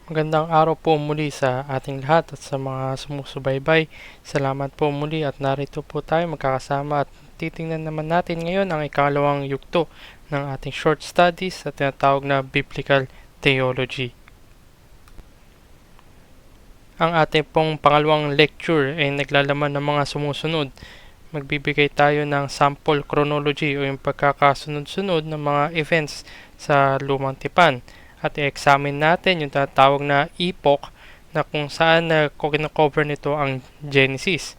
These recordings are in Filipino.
Magandang araw po muli sa ating lahat at sa mga sumusubaybay. Salamat po muli at narito po tayo magkakasama at titingnan naman natin ngayon ang ikalawang yugto ng ating short studies at tinatawag na Biblical Theology. Ang ating pong pangalawang lecture ay naglalaman ng mga sumusunod. Magbibigay tayo ng sample chronology o yung pagkakasunod-sunod ng mga events sa Lumang Tipan. At i-examine natin yung tatawag na epoch na kung saan na-cover nito ang Genesis.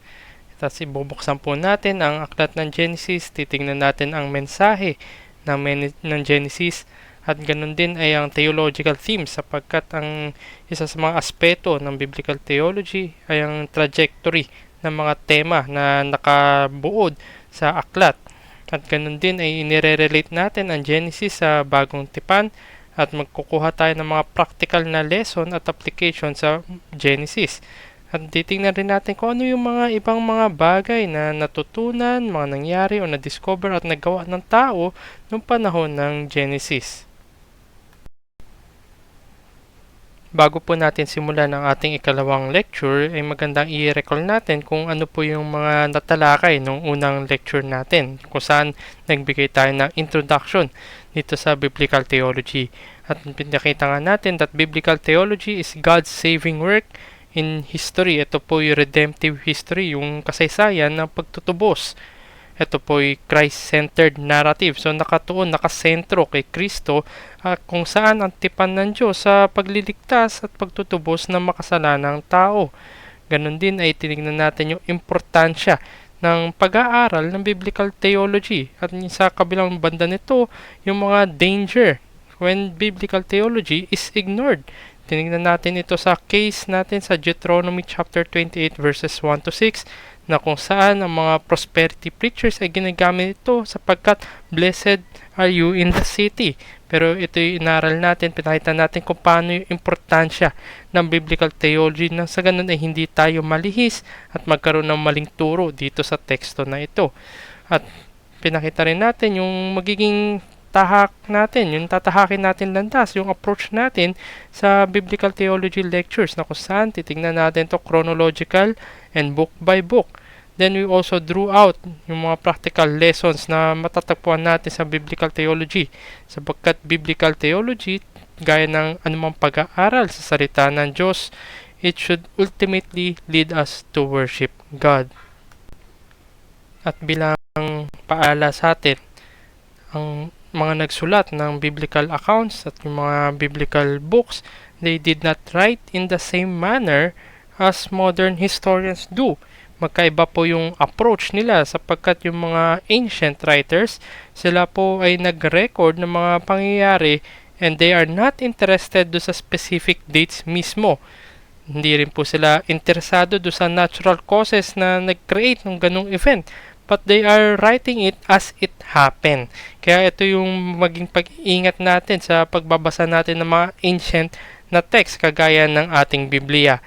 Tapos ibubuksan po natin ang aklat ng Genesis, titingnan natin ang mensahe ng Genesis at ganun din ay ang theological theme sapagkat ang isa sa mga aspeto ng biblical theology ay ang trajectory ng mga tema na nakabuod sa aklat. At ganun din ay inire-relate natin ang Genesis sa Bagong Tipan at magkukuha tayo ng mga practical na lesson at application sa Genesis. At titingnan rin natin kung ano yung mga ibang mga bagay na natutunan, mga nangyari o na-discover at nagawa ng tao noong panahon ng Genesis. Bago po natin simulan ang ating ikalawang lecture, ay magandang i-recall natin kung ano po yung mga natalakay nung unang lecture natin, kung saan nagbigay tayo ng introduction dito sa Biblical Theology. At pinakita nga natin that Biblical Theology is God's saving work in history. Ito po yung redemptive history, yung kasaysayan ng pagtutubos. Ito po yung Christ-centered narrative. So nakatuon, nakasentro kay Kristo kung saan ang tipan ng Diyos sa pagliligtas at pagtutubos ng makasalanang tao. Ganon din ay tinignan natin yung importansya ng pag-aaral ng biblical theology. At sa kabilang banda nito, yung mga danger when biblical theology is ignored. Tinignan natin ito sa case natin sa Deuteronomy chapter 28 verses 1 to 6 na kung saan ang mga prosperity preachers ay ginagamit ito sapagkat blessed are you in the city. Pero ito yung inaral natin, pinakita natin kung paano yung importansya ng biblical theology nang sa ganun ay hindi tayo malihis at magkaroon ng maling turo dito sa teksto na ito. At pinakita rin natin yung magiging tahak natin, yung tatahakin natin landas, yung approach natin sa biblical theology lectures na kung saan titingnan natin to chronological and book by book. Then we also drew out yung mga practical lessons na matatagpuan natin sa biblical theology sapagkat biblical theology gaya ng anumang pag-aaral sa salita ng Diyos, it should ultimately lead us to worship God. At bilang paala sa atin, ang mga nagsulat ng biblical accounts at yung mga biblical books, they did not write in the same manner as modern historians do. Magkaiba po yung approach nila sapagkat yung mga ancient writers, sila po ay nag-record ng mga pangyayari and they are not interested do sa specific dates mismo. Hindi rin po sila interesado do sa natural causes na nag-create ng ganong event, but they are writing it as it happened. Kaya ito yung maging pag-iingat natin sa pagbabasa natin ng mga ancient na text kagaya ng ating Biblia.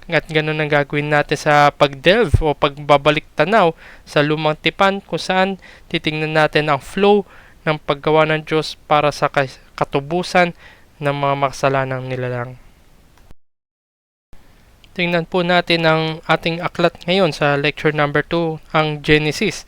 At ganun ang gagawin natin sa pag-delve o pagbabalik tanaw sa Lumang Tipan kung saan titingnan natin ang flow ng paggawa ng Diyos para sa katubusan ng mga makasalanang nilalang. Tingnan po natin ang ating aklat ngayon sa lecture number 2, ang Genesis.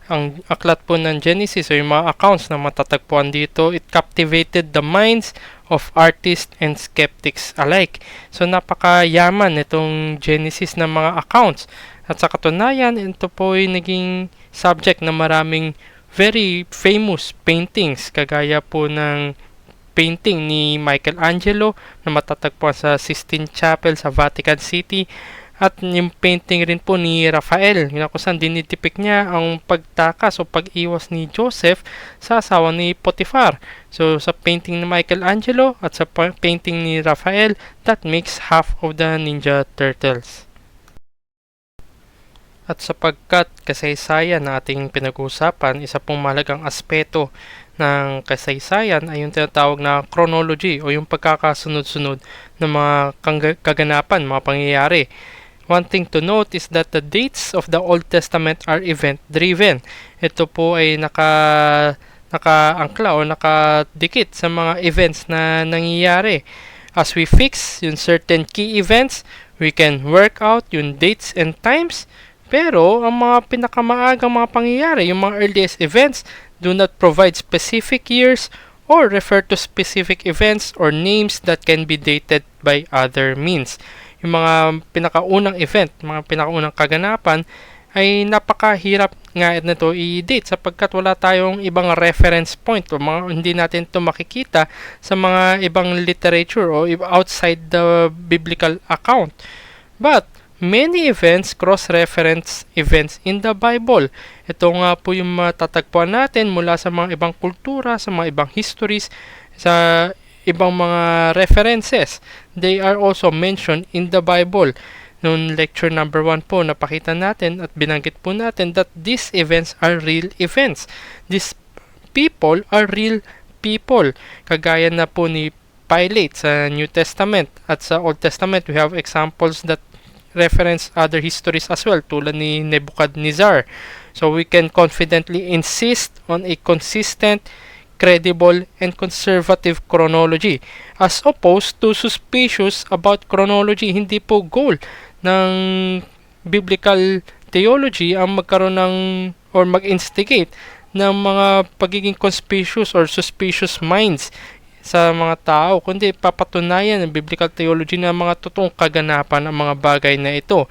Ang aklat po ng Genesis o yung mga accounts na matatagpuan dito, it captivated the minds of artists and skeptics alike. So napakayaman itong Genesis ng mga accounts. At sa katunayan, ito po ay naging subject ng maraming very famous paintings kagaya po ng painting ni Michelangelo na matatagpuan sa Sistine Chapel sa Vatican City at yung painting rin po ni Raphael kung saan dinidepik niya ang pagtakas o pag-iwas ni Joseph sa asawa ni Potiphar. So sa painting ni Michelangelo at sa painting ni Raphael, that makes half of the Ninja Turtles. At sapagkat kasaysayan na ating pinag-uusapan, isa pong mahalagang aspeto ng kasaysayan ay yung tinatawag na chronology o yung pagkakasunod-sunod ng mga kaganapan, mga pangyayari. One thing to note is that the dates of the Old Testament are event-driven. Ito po ay nakaangkla o nakadikit sa mga events na nangyayari. As we fix yung certain key events, we can work out yung dates and times. Pero ang mga pinakamaagang mga pangyayari, yung mga earliest events, do not provide specific years or refer to specific events or names that can be dated by other means. Yung mga pinakaunang event, mga pinakaunang kaganapan, ay napakahirap nga nito i-date sapagkat wala tayong ibang reference point o hindi natin ito makikita sa mga ibang literature o outside the biblical account. But many events cross-reference events in the Bible. Ito nga po yung matatagpuan natin mula sa mga ibang kultura, sa mga ibang histories, sa ibang mga references. They are also mentioned in the Bible. Noong lecture number 1 po, napakita natin at binanggit po natin that these events are real events. These people are real people. Kagaya na po ni Pilate sa New Testament at sa Old Testament, we have examples that reference other histories as well, tulad ni Nebuchadnezzar. So we can confidently insist on a consistent, credible, and conservative chronology as opposed to suspicious about chronology. Hindi po goal ng biblical theology ang magkaroon ng or mag-instigate ng mga pagiging conspicuous or suspicious minds sa mga tao, kundi papatunayan ng biblical theology na mga totoong kaganapan ang mga bagay na ito.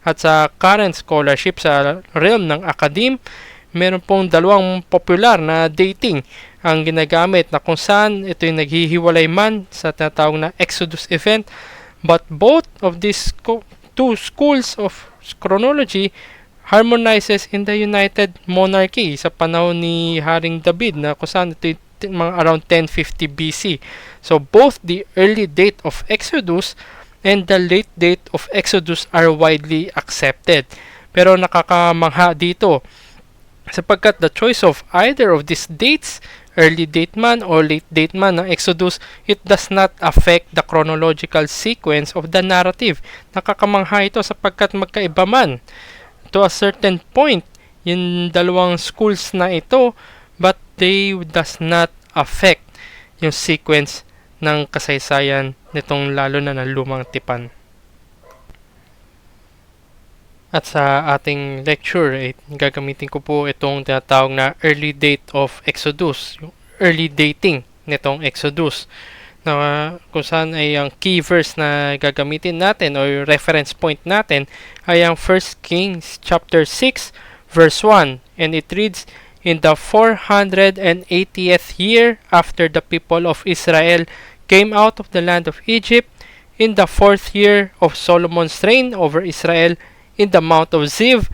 At sa current scholarship sa realm ng academe, meron pong dalawang popular na dating ang ginagamit na kung saan ito yung naghihiwalay man sa tinatawag na Exodus event, but both of these two schools of chronology harmonizes in the United Monarchy sa panahon ni Haring David na kung saan ito mga around 1050 BC. So both the early date of Exodus and the late date of Exodus are widely accepted. Pero nakakamangha dito sapagkat the choice of either of these dates, early date man or late date man ng Exodus, it does not affect the chronological sequence of the narrative. Nakakamangha ito sapagkat magkaiba man to a certain point yung dalawang schools na ito, but they does not affect yung sequence ng kasaysayan nitong lalo na ng lumang tipan. At sa ating lecture, gagamitin ko po itong tinatawag na early date of Exodus, yung early dating nitong Exodus, na kung saan ay ang key verse na gagamitin natin o reference point natin ay ang 1 Kings chapter 6 verse 1, and it reads, "In the 480th year after the people of Israel came out of the land of Egypt, in the 4th year of Solomon's reign over Israel, in the Mount of Ziv,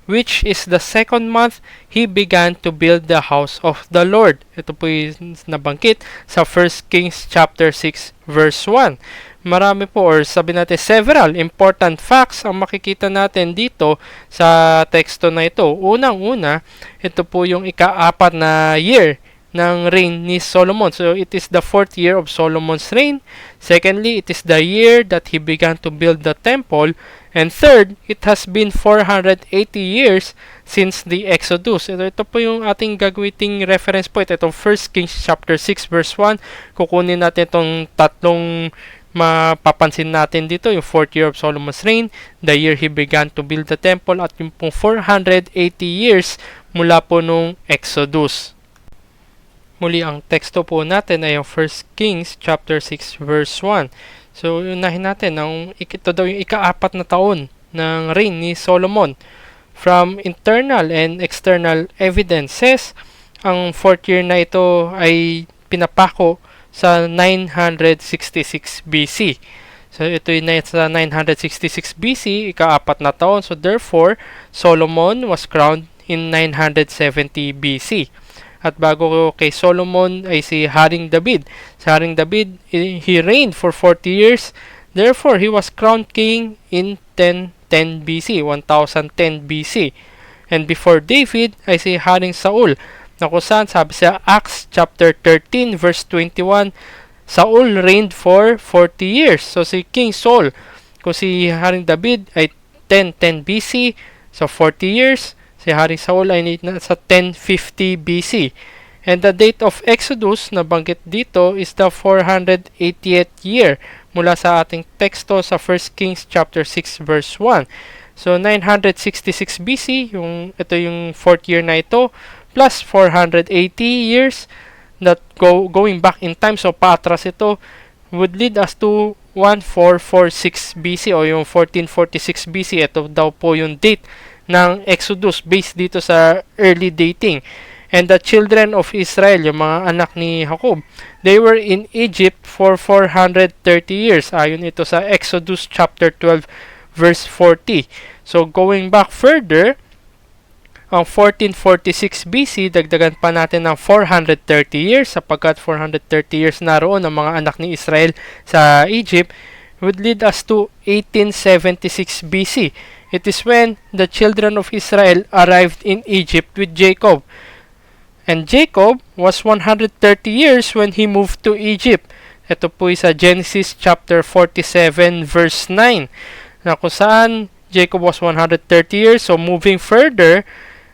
which is the 2nd month, he began to build the house of the Lord." Ito po yung nabanggit sa 1 Kings chapter 6 verse 1. Marami po, or sabi natin several important facts ang makikita natin dito sa teksto na ito. Unang-una, ito po yung ika-4 na year ng reign ni Solomon. So it is the 4th year of Solomon's reign. Secondly, it is the year that he began to build the temple. And third, it has been 480 years since the Exodus. Ito po yung ating gagawing reference point. Itong 1 Kings chapter 6 verse 1. Kukunin natin itong tatlong mapapansin natin dito, yung 4th year of Solomon's reign, the year he began to build the temple, at yung pong 480 years mula po nung Exodus. Muli, ang teksto po natin ay yung 1 Kings chapter 6 verse 1. So, unahin natin, ito daw yung ika-4 na taon ng reign ni Solomon. From internal and external evidences, ang 4th year na ito ay pinapako sa 966 BC. So, ito yung sa 966 BC, ika-4 na taon. So, therefore, Solomon was crowned in 970 BC. At bago kay Solomon ay si Haring David. Si Haring David, he reigned for 40 years. Therefore, he was crowned king in 1010 BC, 1010 BC. And before David ay si Haring Saul, na kung saan sabi sa Acts chapter 13 verse 21, Saul reigned for 40 years. So si King Saul, kung si Haring David ay 1010 BC, so 40 years. Si Haring Saul ay nasa 1050 BC. And the date of Exodus na banggit dito is the 480th year mula sa ating teksto sa 1 Kings chapter 6 verse 1. So 966 BC, ito yung 4th year na ito, plus 480 years that going back in time, so paatras ito, would lead us to 1446 BC o yung 1446 BC. Ito daw po yung date ng Exodus based dito sa early dating. And the children of Israel, yung mga anak ni Jacob, they were in Egypt for 430 years. Ayon ito sa Exodus chapter 12 verse 40. So going back further, ang 1446 BC, dagdagan pa natin ng 430 years sapagkat 430 years naroon ang mga anak ni Israel sa Egypt, would lead us to 1876 BC. It is when the children of Israel arrived in Egypt with Jacob. And Jacob was 130 years when he moved to Egypt. Ito po sa Genesis chapter 47 verse 9, na kung saan Jacob was 130 years. So moving further,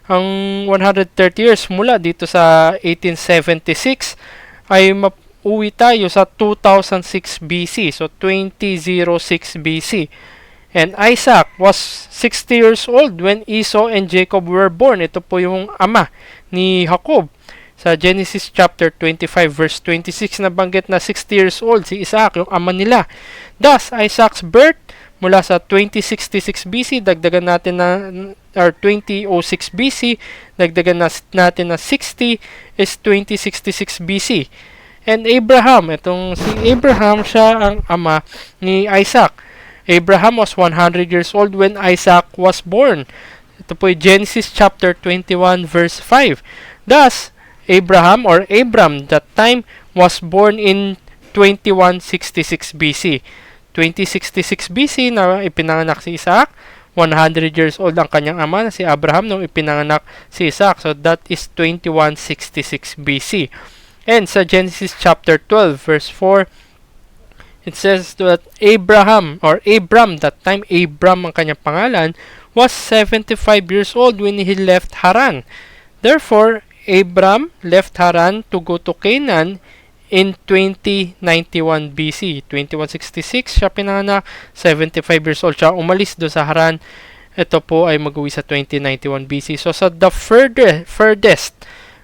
ang 130 years mula dito sa 1876 ay uwi tayo sa 2006 BC. So 2006 BC. And Isaac was 60 years old when Esau and Jacob were born. Ito po yung ama ni Jacob. Sa Genesis chapter 25 verse 26 nabanggit na 60 years old si Isaac, yung ama nila. Thus, Isaac's birth mula sa 2066 BC, dagdagan natin na, or 2006 BC, dagdagan natin na 60 is 2066 BC. And Abraham, itong si Abraham, siya ang ama ni Isaac. Abraham was 100 years old when Isaac was born. Ito po Genesis chapter 21 verse 5. Thus, Abraham or Abram that time was born in 2166 BC. 2066 BC na ipinanganak si Isaac. 100 years old ang kanyang ama na si Abraham nung ipinanganak si Isaac. So that is 2166 BC. And sa Genesis chapter 12 verse 4, it says that Abraham or Abram, that time Abram ang kanyang pangalan, was 75 years old when he left Haran. Therefore, Abram left Haran to go to Canaan in 2091 BC. 2166 siya pinanganak, 75 years old siya umalis do sa Haran. Ito po ay mag-uwi sa 2091 BC. So sa the furthest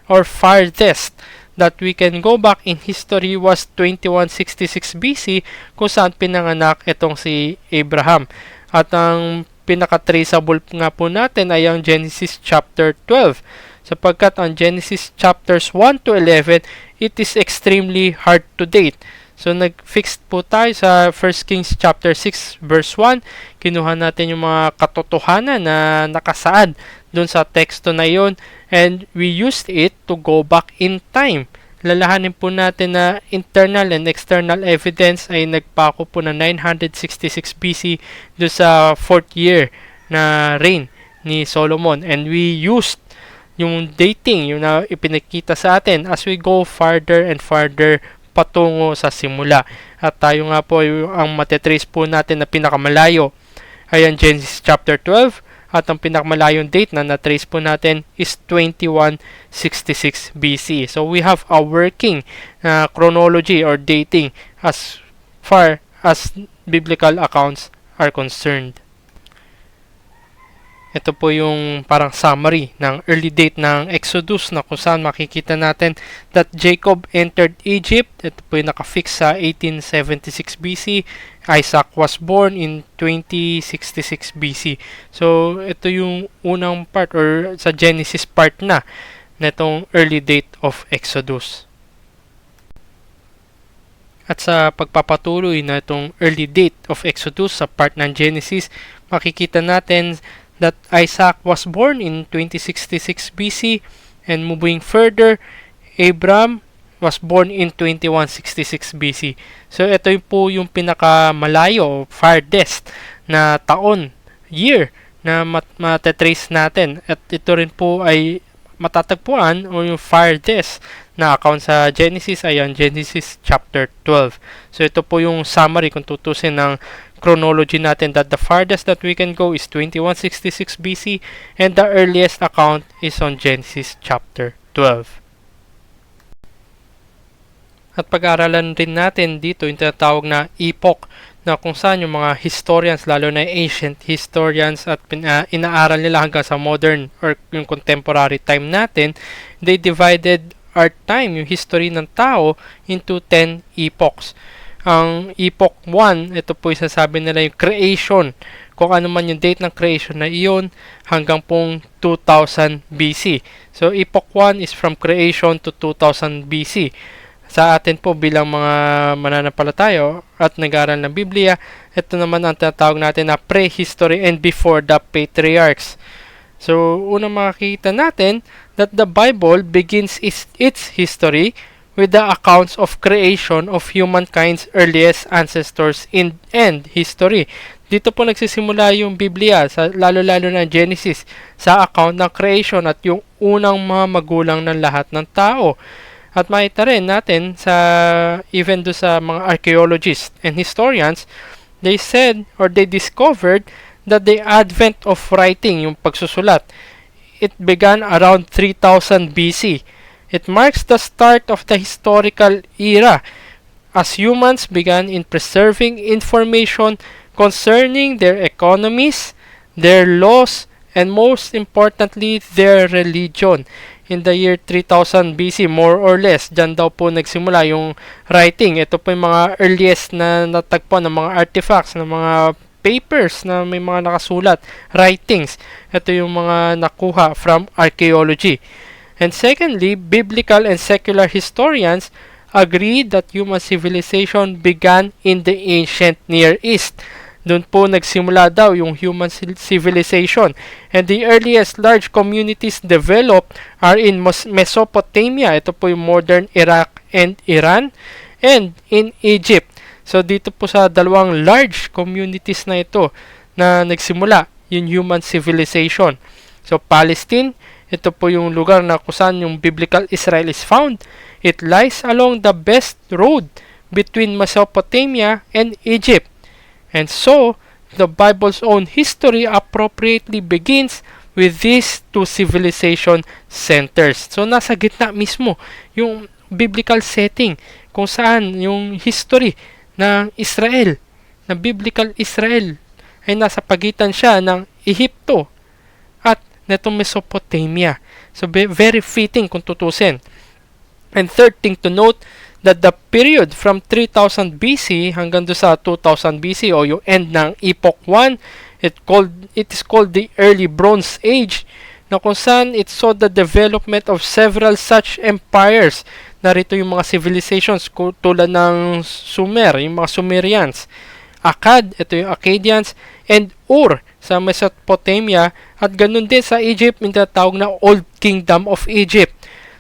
or farthest that we can go back in history was 2166 BC, kung saan pinanganak itong si Abraham. At ang pinaka-traceable nga po natin ay ang Genesis chapter 12. Sapagkat ang Genesis chapters 1 to 11, it is extremely hard to date. So nag-fix po tayo sa 1 Kings chapter 6 verse 1. Kinuha natin yung mga katotohanan na nakasaad dun sa teksto na yon, and we used it to go back in time. Lalahanin po natin na internal and external evidence ay nagpako po na 966 BC do sa 4th year na reign ni Solomon, and we used yung dating, yung na ipinakita sa atin as we go farther and farther patungo sa simula. At tayo nga po ang matetrace po natin na pinakamalayo ay ang Genesis chapter 12, at ang pinakamalayong date na na-trace po natin is 2166 BC. So we have a working chronology or dating as far as biblical accounts are concerned. Ito po yung parang summary ng early date ng Exodus, na kung saan makikita natin that Jacob entered Egypt. Ito po yung nakafix sa 1876 BC. Isaac was born in 2066 BC. So, ito yung unang part or sa Genesis part na netong early date of Exodus. At sa pagpapatuloy na itong early date of Exodus sa part ng Genesis, makikita natin that Isaac was born in 2066 BC, and moving further, Abram was born in 2166 BC. So ito po yung pinakamalayo, farthest na taon, year na matetrace natin, at ito rin po ay matatagpuan o yung farthest na account sa Genesis ay ang Genesis chapter 12. So ito po yung summary kung tutusin ng chronology natin, that the farthest that we can go is 2166 BC, and the earliest account is on Genesis chapter 12. At pag-aaralan rin natin dito yung tinatawag na epoch, na kung saan yung mga historians, lalo na ancient historians at inaaral nila hanggang sa modern or yung contemporary time natin, they divided our time, yung history ng tao, into 10 epochs. Ang epoch 1, ito po yung sasabi nila yung creation, kung ano man yung date ng creation na iyon hanggang pong 2000 BC. So epoch 1 is from creation to 2000 BC. Sa atin po bilang mga mananampalataya at nag-aaral ng Biblia, ito naman ang tinatawag natin na prehistory and before the patriarchs. So, unang makikita natin that the Bible begins its history with the accounts of creation of humankind's earliest ancestors and history. Dito po nagsisimula yung Biblia, lalo-lalo na Genesis, sa account ng creation at yung unang mga magulang ng lahat ng tao. At makita rin natin sa even do sa mga archaeologists and historians, they said or they discovered that the advent of writing, yung pagsusulat, it began around 3000 BC. It marks the start of the historical era as humans began in preserving information concerning their economies, their laws, and most importantly, their religion. In the year 3000 BC, more or less, dyan daw po nagsimula yung writing. Ito po yung mga earliest na natagpo ng mga artifacts, ng mga papers na may mga nakasulat, writings. Ito yung mga nakuha from archaeology. And secondly, biblical and secular historians agree that human civilization began in the ancient Near East. Doon po nagsimula daw yung human civilization. And the earliest large communities developed are in Mesopotamia. Ito po yung modern Iraq and Iran. And in Egypt. So dito po sa dalawang large communities na ito na nagsimula yung human civilization. So Palestine, ito po yung lugar na kusan yung biblical Israel is found. It lies along the best road between Mesopotamia and Egypt. And so, the Bible's own history appropriately begins with these two civilization centers. So, nasa gitna mismo yung biblical setting kung saan yung history ng Israel, na biblical Israel, ay nasa pagitan siya ng Ehipto at netong Mesopotamia. So, very fitting kung tutusin. And third thing to note, that the period from 3000 BC hanggang do sa 2000 BC o yung end ng Epoch 1, it is called the Early Bronze Age, na kung saan it saw the development of several such empires. Narito yung mga civilizations tulad ng Sumer, yung mga Sumerians, Akkad, ito yung Akkadians, and Ur sa Mesopotamia, at ganun din sa Egypt, yung tinatawag na Old Kingdom of Egypt.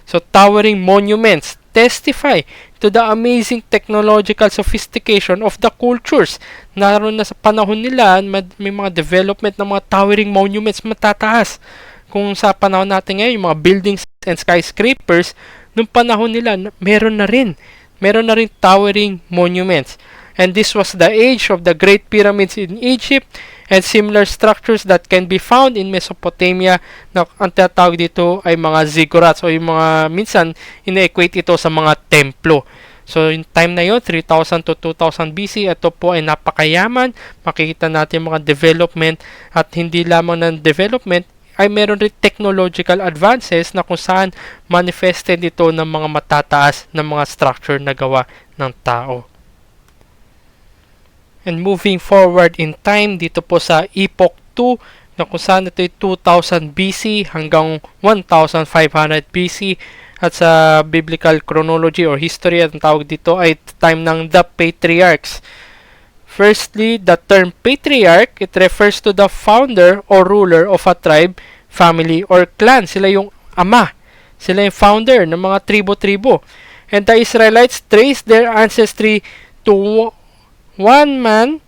So towering monuments testify to the amazing technological sophistication of the cultures. Naroon na sa panahon nila, may mga development ng mga towering monuments matataas. Kung sa panahon natin ngayon, yung mga buildings and skyscrapers, nung panahon nila, meron na rin towering monuments. And this was the age of the Great Pyramids in Egypt and similar structures that can be found in Mesopotamia, na ang tinatawag dito ay mga ziggurats o yung mga minsan ina-equate ito sa mga templo. So yung time na yun, 3000 to 2000 BC, ito po ay napakayaman. Makikita natin mga development, at hindi lamang ng development, ay meron rin technological advances na kung saan manifested ito ng mga matataas na mga structure na gawa ng tao. And moving forward in time, dito po sa Epoch 2, na kung saan ito ay 2000 BC hanggang 1500 BC, at sa biblical chronology or history, at ang tawag dito ay time ng the patriarchs. Firstly, the term patriarch, it refers to the founder or ruler of a tribe, family, or clan. Sila yung ama. Sila yung founder ng mga tribo-tribo. And the Israelites trace their ancestry to one man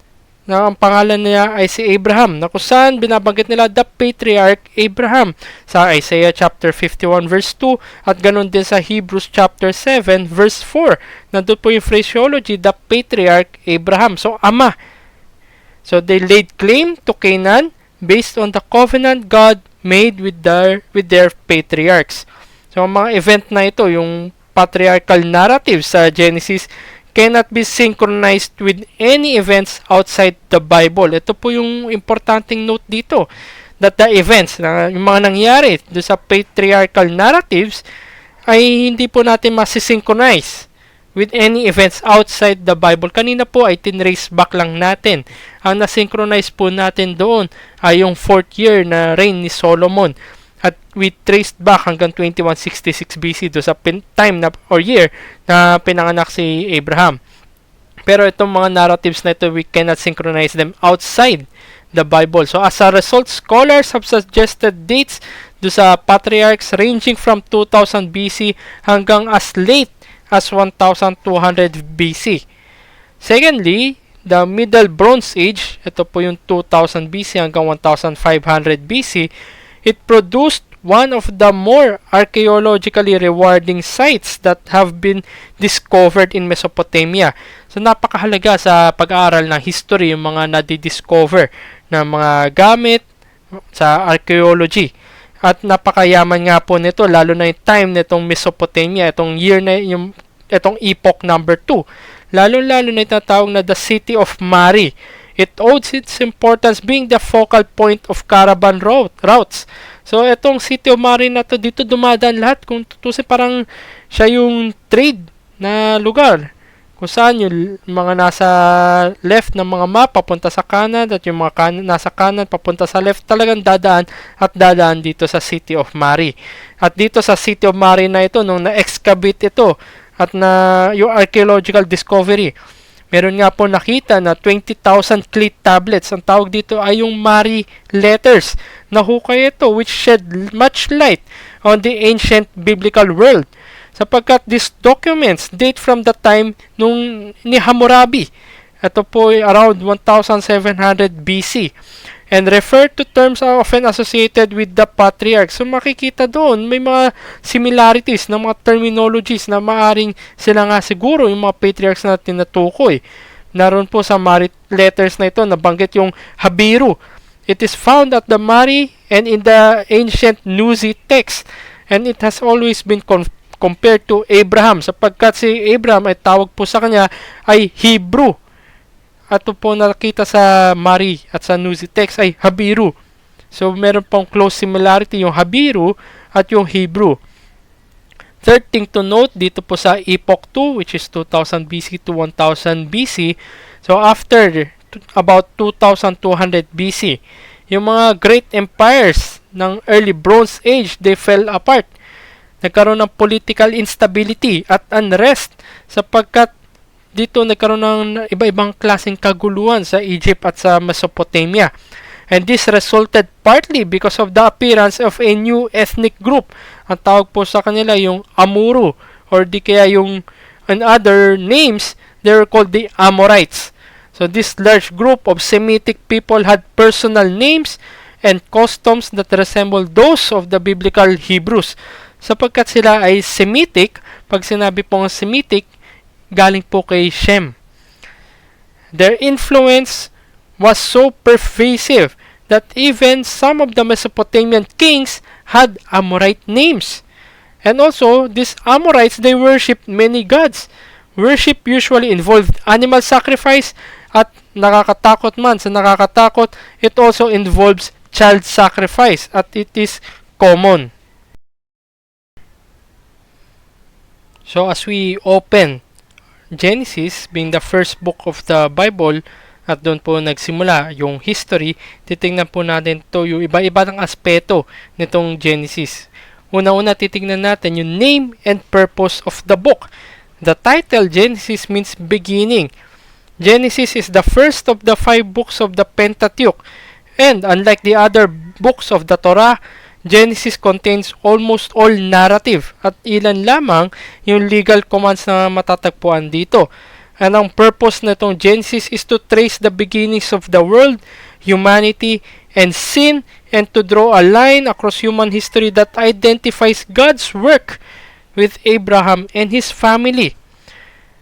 na ang pangalan niya ay si Abraham, na kung saan binabanggit nila the patriarch Abraham sa Isaiah chapter 51 verse 2, at ganun din sa Hebrews chapter 7 verse 4. Nandun po yung phraseology, the patriarch Abraham. So, ama. So, they laid claim to Canaan based on the covenant God made with their patriarchs. So, ang mga event na ito, yung patriarchal narratives sa Genesis cannot be synchronized with any events outside the Bible. Ito po yung importanteng note dito, that the events, yung mga nangyari do sa patriarchal narratives ay hindi po natin masisynchronize with any events outside the Bible. Kanina po ay tinrace back lang natin. Ang nasynchronize po natin doon ay yung 4th year na reign ni Solomon. At we traced back hanggang 2166 BC do sa time na, or year na pinanganak si Abraham. Pero itong mga narratives na ito, we cannot synchronize them outside the Bible. So as a result, scholars have suggested dates do sa patriarchs ranging from 2000 BC hanggang as late as 1200 BC. Secondly, the Middle Bronze Age, ito po yung 2000 BC hanggang 1500 BC, it produced one of the more archaeologically rewarding sites that have been discovered in Mesopotamia. So napakahalaga sa pag-aaral ng history yung mga nadi-discover na mga gamit sa archaeology. At napakayaman nga po nito, lalo na yung time nitong Mesopotamia, itong year na yung itong epoch number 2. Lalo-lalo na itatawag na the City of Mari. It owes its importance being the focal point of caravan routes. So, itong City of Mari na to, dito dumadaan lahat. Kung tutusin, parang siya yung trade na lugar. Kung saan yung mga nasa left ng mga map papunta sa kanan at yung mga nasa kanan papunta sa left, talagang dadaan at dadaan dito sa City of Mari. At dito sa City of Mari na ito, nung na-excavate ito at na yung archaeological discovery, meron nga po nakita na 20,000 clay tablets. Ang tawag dito ay yung Mari letters. Nahukay ito which shed much light on the ancient biblical world. Sapagkat these documents date from the time nung ni Hammurabi. Ito po ay around 1700 BC. And refer to terms often associated with the patriarchs. So makikita doon, may mga similarities ng mga terminologies na maaring sila nga siguro yung mga patriarchs na tinutukoy. Naroon po sa Mari letters na ito, nabanggit yung Habiru. It is found at the Mari and in the ancient Nuzi text. And it has always been compared to Abraham, sapagkat si Abraham ay tawag po sa kanya ay Hebrew. At po nakita sa Mari at sa Nuzi text ay Habiru. So meron pong close similarity yung Habiru at yung Hebrew. Third thing to note dito po sa Epoch 2, which is 2000 BC to 1000 BC. So after about 2200 BC, yung mga great empires ng early Bronze Age, they fell apart. Nagkaroon ng political instability at unrest sapagkat dito nagkaroon ng iba-ibang klaseng kaguluhan sa Egypt at sa Mesopotamia. And this resulted partly because of the appearance of a new ethnic group. Ang tawag po sa kanila yung Amuru, or di kaya yung in other names, they were called the Amorites. So this large group of Semitic people had personal names and customs that resembled those of the biblical Hebrews. Sapagkat sila ay Semitic, pag sinabi pong Semitic, galing po kay Shem. Their influence was so pervasive that even some of the Mesopotamian kings had Amorite names. And also, these Amorites, they worshipped many gods. Worship usually involved animal sacrifice at nakakatakot man sa nakakatakot, it also involves child sacrifice at it is common. So as we open Genesis, being the first book of the Bible, at doon po nagsimula yung history, titingnan po natin to yung iba-iba ng aspeto nitong Genesis. Una-una titingnan natin yung name and purpose of the book. The title Genesis means beginning. Genesis is the first of the 5 books of the Pentateuch, and unlike the other books of the Torah, Genesis contains almost all narrative at ilan lamang yung legal commands na matatagpuan dito. And ang purpose na itong Genesis is to trace the beginnings of the world, humanity, and sin, and to draw a line across human history that identifies God's work with Abraham and his family.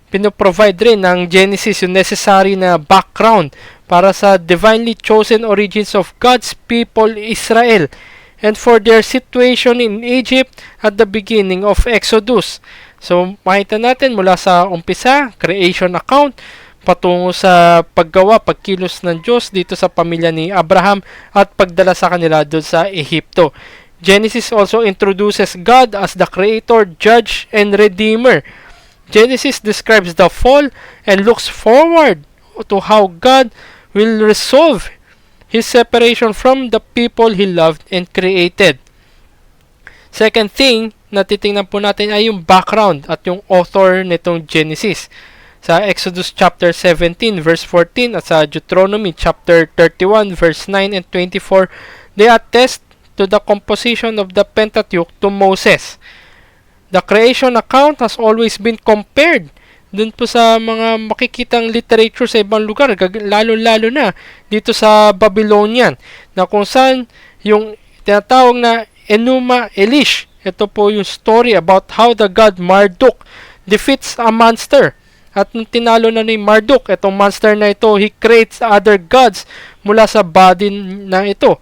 Pinoprovide rin ng Genesis yung necessary na background para sa divinely chosen origins of God's people Israel and for their situation in Egypt at the beginning of Exodus. So, makita natin mula sa umpisa, creation account, patungo sa paggawa, pagkilos ng Diyos dito sa pamilya ni Abraham at pagdala sa kanila doon sa Ehipto. Genesis also introduces God as the creator, judge, and redeemer. Genesis describes the fall and looks forward to how God will resolve His separation from the people He loved and created. Second thing na titingnan po natin ay yung background at yung author nitong Genesis. Sa Exodus chapter 17 verse 14 at sa Deuteronomy chapter 31 verse 9 and 24, they attest to the composition of the Pentateuch to Moses. The creation account has always been compared dun po sa mga makikitang literature sa ibang lugar, lalo-lalo na dito sa Babylonian, na kung saan yung tinatawag na Enuma Elish. Ito po yung story about how the god Marduk defeats a monster. At nung tinalo na ni Marduk, itong monster na ito, he creates other gods mula sa body na ito.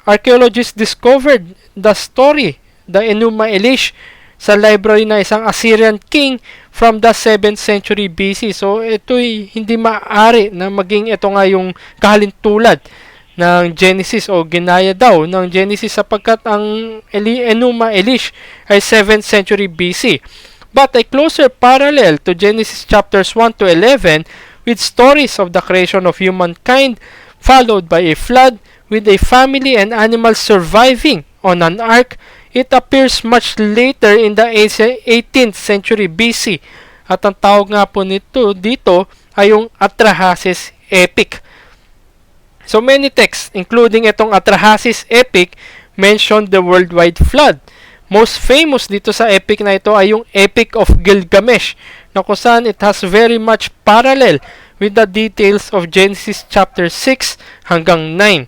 Archaeologists discovered the story, the Enuma Elish, sa library na isang Assyrian king from the 7th century BC. So, ito'y hindi maaari na maging ito nga yung kahalintulad ng Genesis o ginaya daw ng Genesis sapagkat ang Enuma Elish ay 7th century BC. But a closer parallel to Genesis chapters 1 to 11 with stories of the creation of humankind followed by a flood with a family and animals surviving on an ark, it appears much later in the 18th century BC. At ang tawag nga po nito dito ay yung Atrahasis epic. So many texts, including itong Atrahasis epic, mention the worldwide flood. Most famous dito sa epic na ito ay yung Epic of Gilgamesh, na kung saan it has very much parallel with the details of Genesis chapter 6 hanggang 9.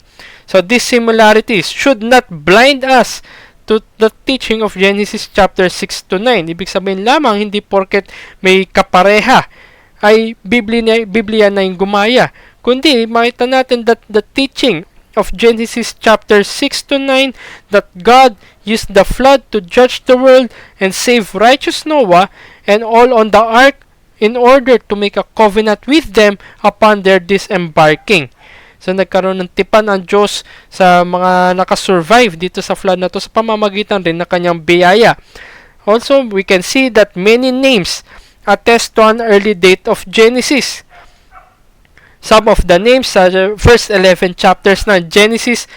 So these similarities should not blind us to the teaching of Genesis chapter 6 to 9. Ibig sabihin lamang, hindi porket may kapareha ay Biblia na yung gumaya. Kundi, makita natin that the teaching of Genesis chapter 6 to 9 that God used the flood to judge the world and save righteous Noah and all on the ark in order to make a covenant with them upon their disembarking. So, nagkaroon ng tipan ang Diyos sa mga nakasurvive dito sa flood na to sa pamamagitan rin ng kanyang biyaya. Also, we can see that many names attest to an early date of Genesis. Some of the names sa first 11 chapters ng Genesis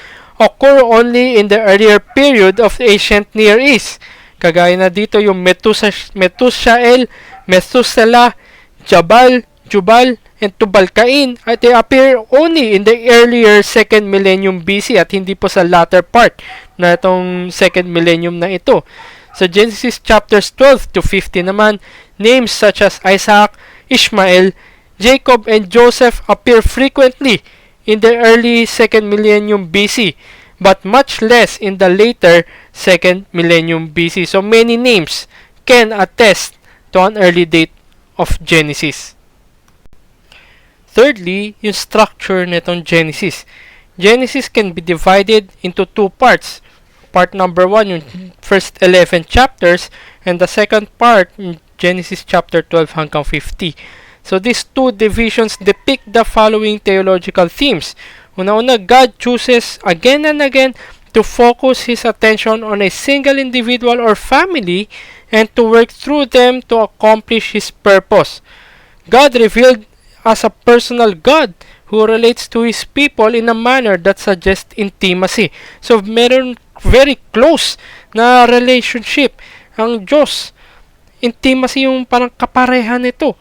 occur only in the earlier period of the ancient Near East. Kagaya na dito yung Metushael, Methuselah, Jubal, and Tubal-Cain, at they appear only in the earlier 2nd millennium BC at hindi po sa latter part na itong 2nd millennium na ito. Sa Genesis chapters 12 to 15 naman, names such as Isaac, Ishmael, Jacob, and Joseph appear frequently in the early 2nd millennium BC, but much less in the later 2nd millennium BC. So many names can attest to an early date of Genesis. Thirdly, yung structure nitong Genesis. Genesis can be divided into two parts. Part number 1, yung first 11 chapters, and the second part, Genesis chapter 12 hanggang 50. So these two divisions depict the following theological themes. Una-una, God chooses again and again to focus His attention on a single individual or family and to work through them to accomplish His purpose. God revealed as a personal God who relates to His people in a manner that suggests intimacy. So, meron very close na relationship ang Diyos. Intimacy yung parang kaparehan nito.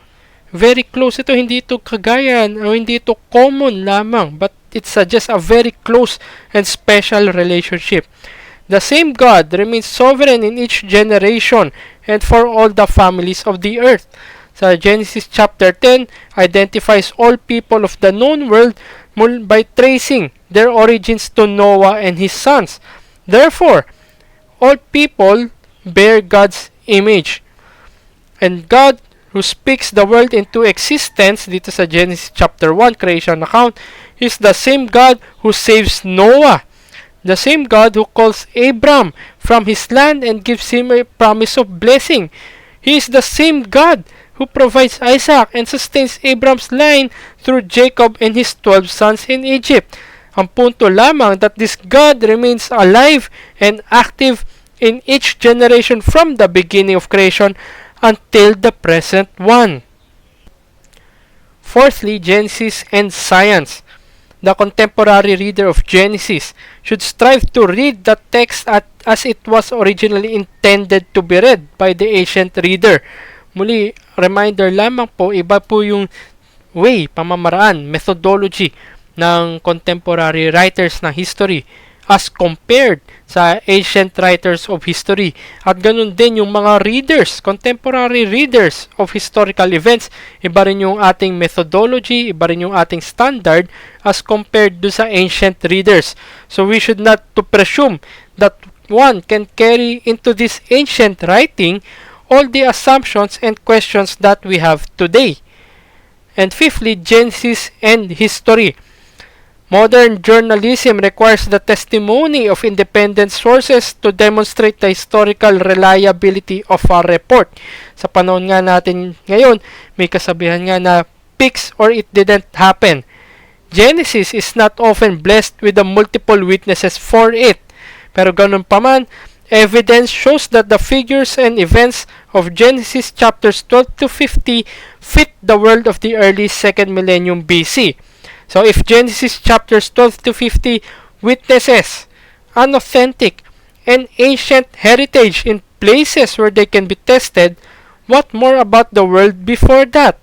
Very close ito. Hindi ito kagayan o hindi ito common lamang, but it suggests a very close and special relationship. The same God remains sovereign in each generation and for all the families of the earth. Sa Genesis chapter 10, identifies all people of the known world by tracing their origins to Noah and his sons. Therefore, all people bear God's image. And God, who speaks the world into existence, dito sa Genesis chapter 1, creation account, is the same God who saves Noah. The same God who calls Abram from his land and gives him a promise of blessing. He is the same God who provides Isaac and sustains Abraham's line through Jacob and his 12 sons in Egypt. Ang punto lamang that this God remains alive and active in each generation from the beginning of creation until the present one. Fourthly, Genesis and science. The contemporary reader of Genesis should strive to read the text as it was originally intended to be read by the ancient reader. Muli, reminder lamang po, iba po yung way, pamamaraan, methodology ng contemporary writers ng history as compared sa ancient writers of history. At ganun din yung mga readers, contemporary readers of historical events. Iba rin yung ating methodology, iba rin yung ating standard as compared do sa ancient readers. So we should not to presume that one can carry into this ancient writing all the assumptions and questions that we have today. And fifthly, Genesis and history. Modern journalism requires the testimony of independent sources to demonstrate the historical reliability of a report. Sa panahon nga natin ngayon, may kasabihan nga na fix or it didn't happen. Genesis is not often blessed with the multiple witnesses for it. Pero ganun pa man, evidence shows that the figures and events of Genesis chapters 12 to 50 fit the world of the early 2nd millennium BC. So if Genesis chapters 12 to 50 witnesses an authentic and ancient heritage in places where they can be tested, what more about the world before that?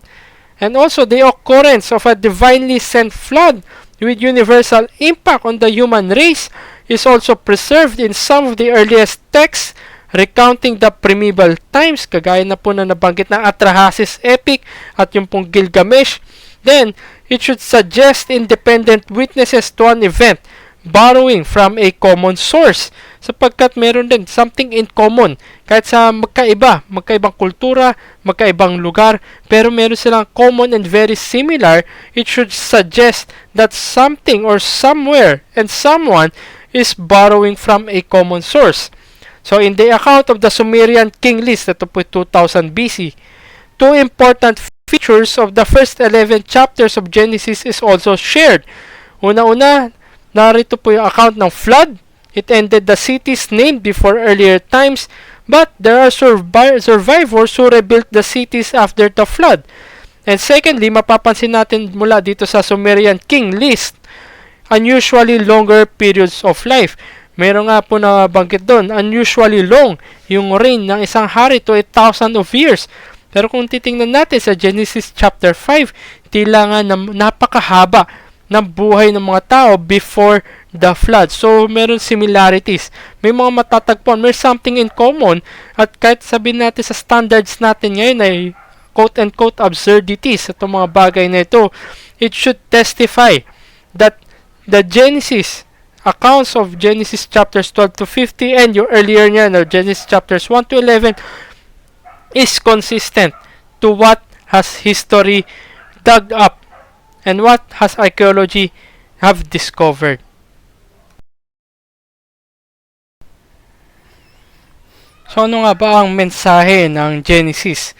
And also the occurrence of a divinely sent flood with universal impact on the human race is also preserved in some of the earliest texts recounting the primeval times, kagaya na po na nabanggit na Atrahasis epic at yung pong Gilgamesh. Then, it should suggest independent witnesses to an event, borrowing from a common source, sapagkat meron din something in common. Kahit sa magkaibang kultura, magkaibang lugar, pero meron silang common and very similar, it should suggest that something or somewhere and someone is borrowing from a common source. So, in the account of the Sumerian king list, ito po 2000 BC, two important features of the first 11 chapters of Genesis is also shared. Una-una, narito po yung account ng flood. It ended the cities named before earlier times, but there are survivors who rebuilt the cities after the flood. And secondly, mapapansin natin mula dito sa Sumerian king list, unusually longer periods of life. Meron nga po na banggit doon, unusually long yung reign ng isang hari to 1,000 of years. Pero kung titingnan natin sa Genesis chapter 5, tila nga napakahaba ng buhay ng mga tao before the flood. So, meron similarities. May mga matatagpuan. May something in common. At kahit sabihin natin sa standards natin ngayon ay quote-unquote absurdities, itong mga bagay na ito, it should testify that the Genesis, accounts of Genesis chapters 12 to 50 and your earlier niya, no, Genesis chapters 1 to 11, is consistent to what has history dug up and what has archaeology have discovered. So ano nga ba ang mensahe ng Genesis?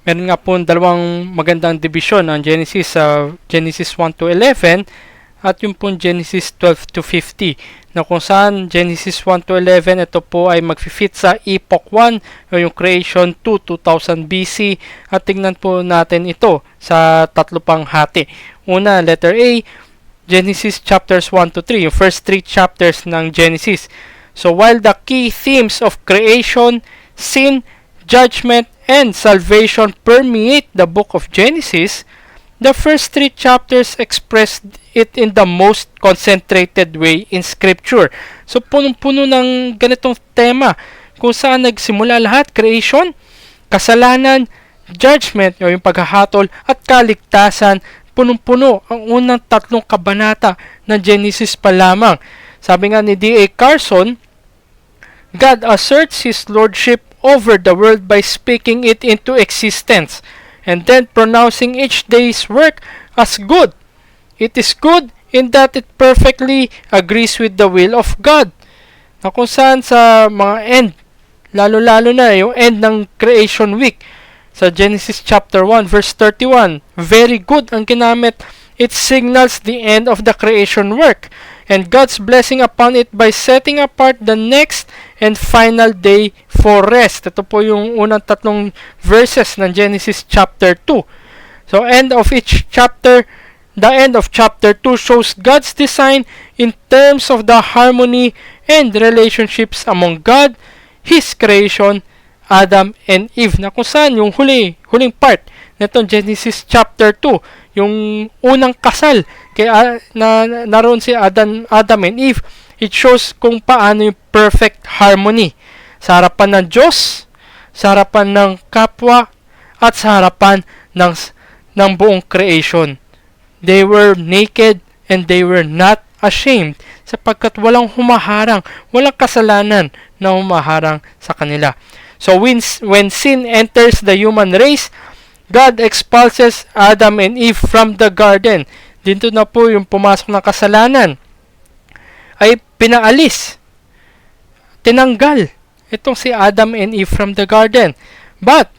Meron nga po dalawang magandang division ng Genesis, Genesis 1 to 11 at yung pong Genesis 12 to 50, na kung saan Genesis 1 to 11, ito po ay mag-fit sa Epoch 1 o yung Creation 2, 2000 BC, at tingnan po natin ito sa tatlo pang hati. Una, letter A, Genesis chapters 1 to 3, yung first 3 chapters ng Genesis. So while the key themes of creation, sin, judgment, and salvation permeate the book of Genesis, the first 3 chapters express it in the most concentrated way in Scripture. So, punong-puno ng ganitong tema kung saan nagsimula lahat, creation, kasalanan, judgment, o yung paghahatol, at kaligtasan. Punong-puno ang unang 3 kabanata ng Genesis pa lamang. Sabi nga ni D.A. Carson, God asserts His lordship over the world by speaking it into existence, and then pronouncing each day's work as good. It is good in that it perfectly agrees with the will of God. Na kung saan sa mga end Lalo-lalo na yung end ng creation week. Sa Genesis chapter 1 verse 31, very good ang ginamit. It signals the end of the creation work and God's blessing upon it by setting apart the next and final day for rest. Ito po yung unang tatlong verses ng Genesis chapter 2. So end of each chapter, the end of chapter 2 shows God's design in terms of the harmony and relationships among God, His creation, Adam and Eve, na kung saan yung huling part nitong Genesis chapter 2, yung unang kasal kaya naroon si Adam and Eve. It shows kung paano yung perfect harmony sa harapan ng Diyos, sa harapan ng kapwa, at sa harapan ng buong creation. They were naked and they were not ashamed sapagkat walang humaharang, walang kasalanan na humaharang sa kanila. So when sin enters the human race, God expulses Adam and Eve from the garden. Dito na po yung pumasok ng kasalanan ay pinaalis, tinanggal itong si Adam and Eve from the garden. But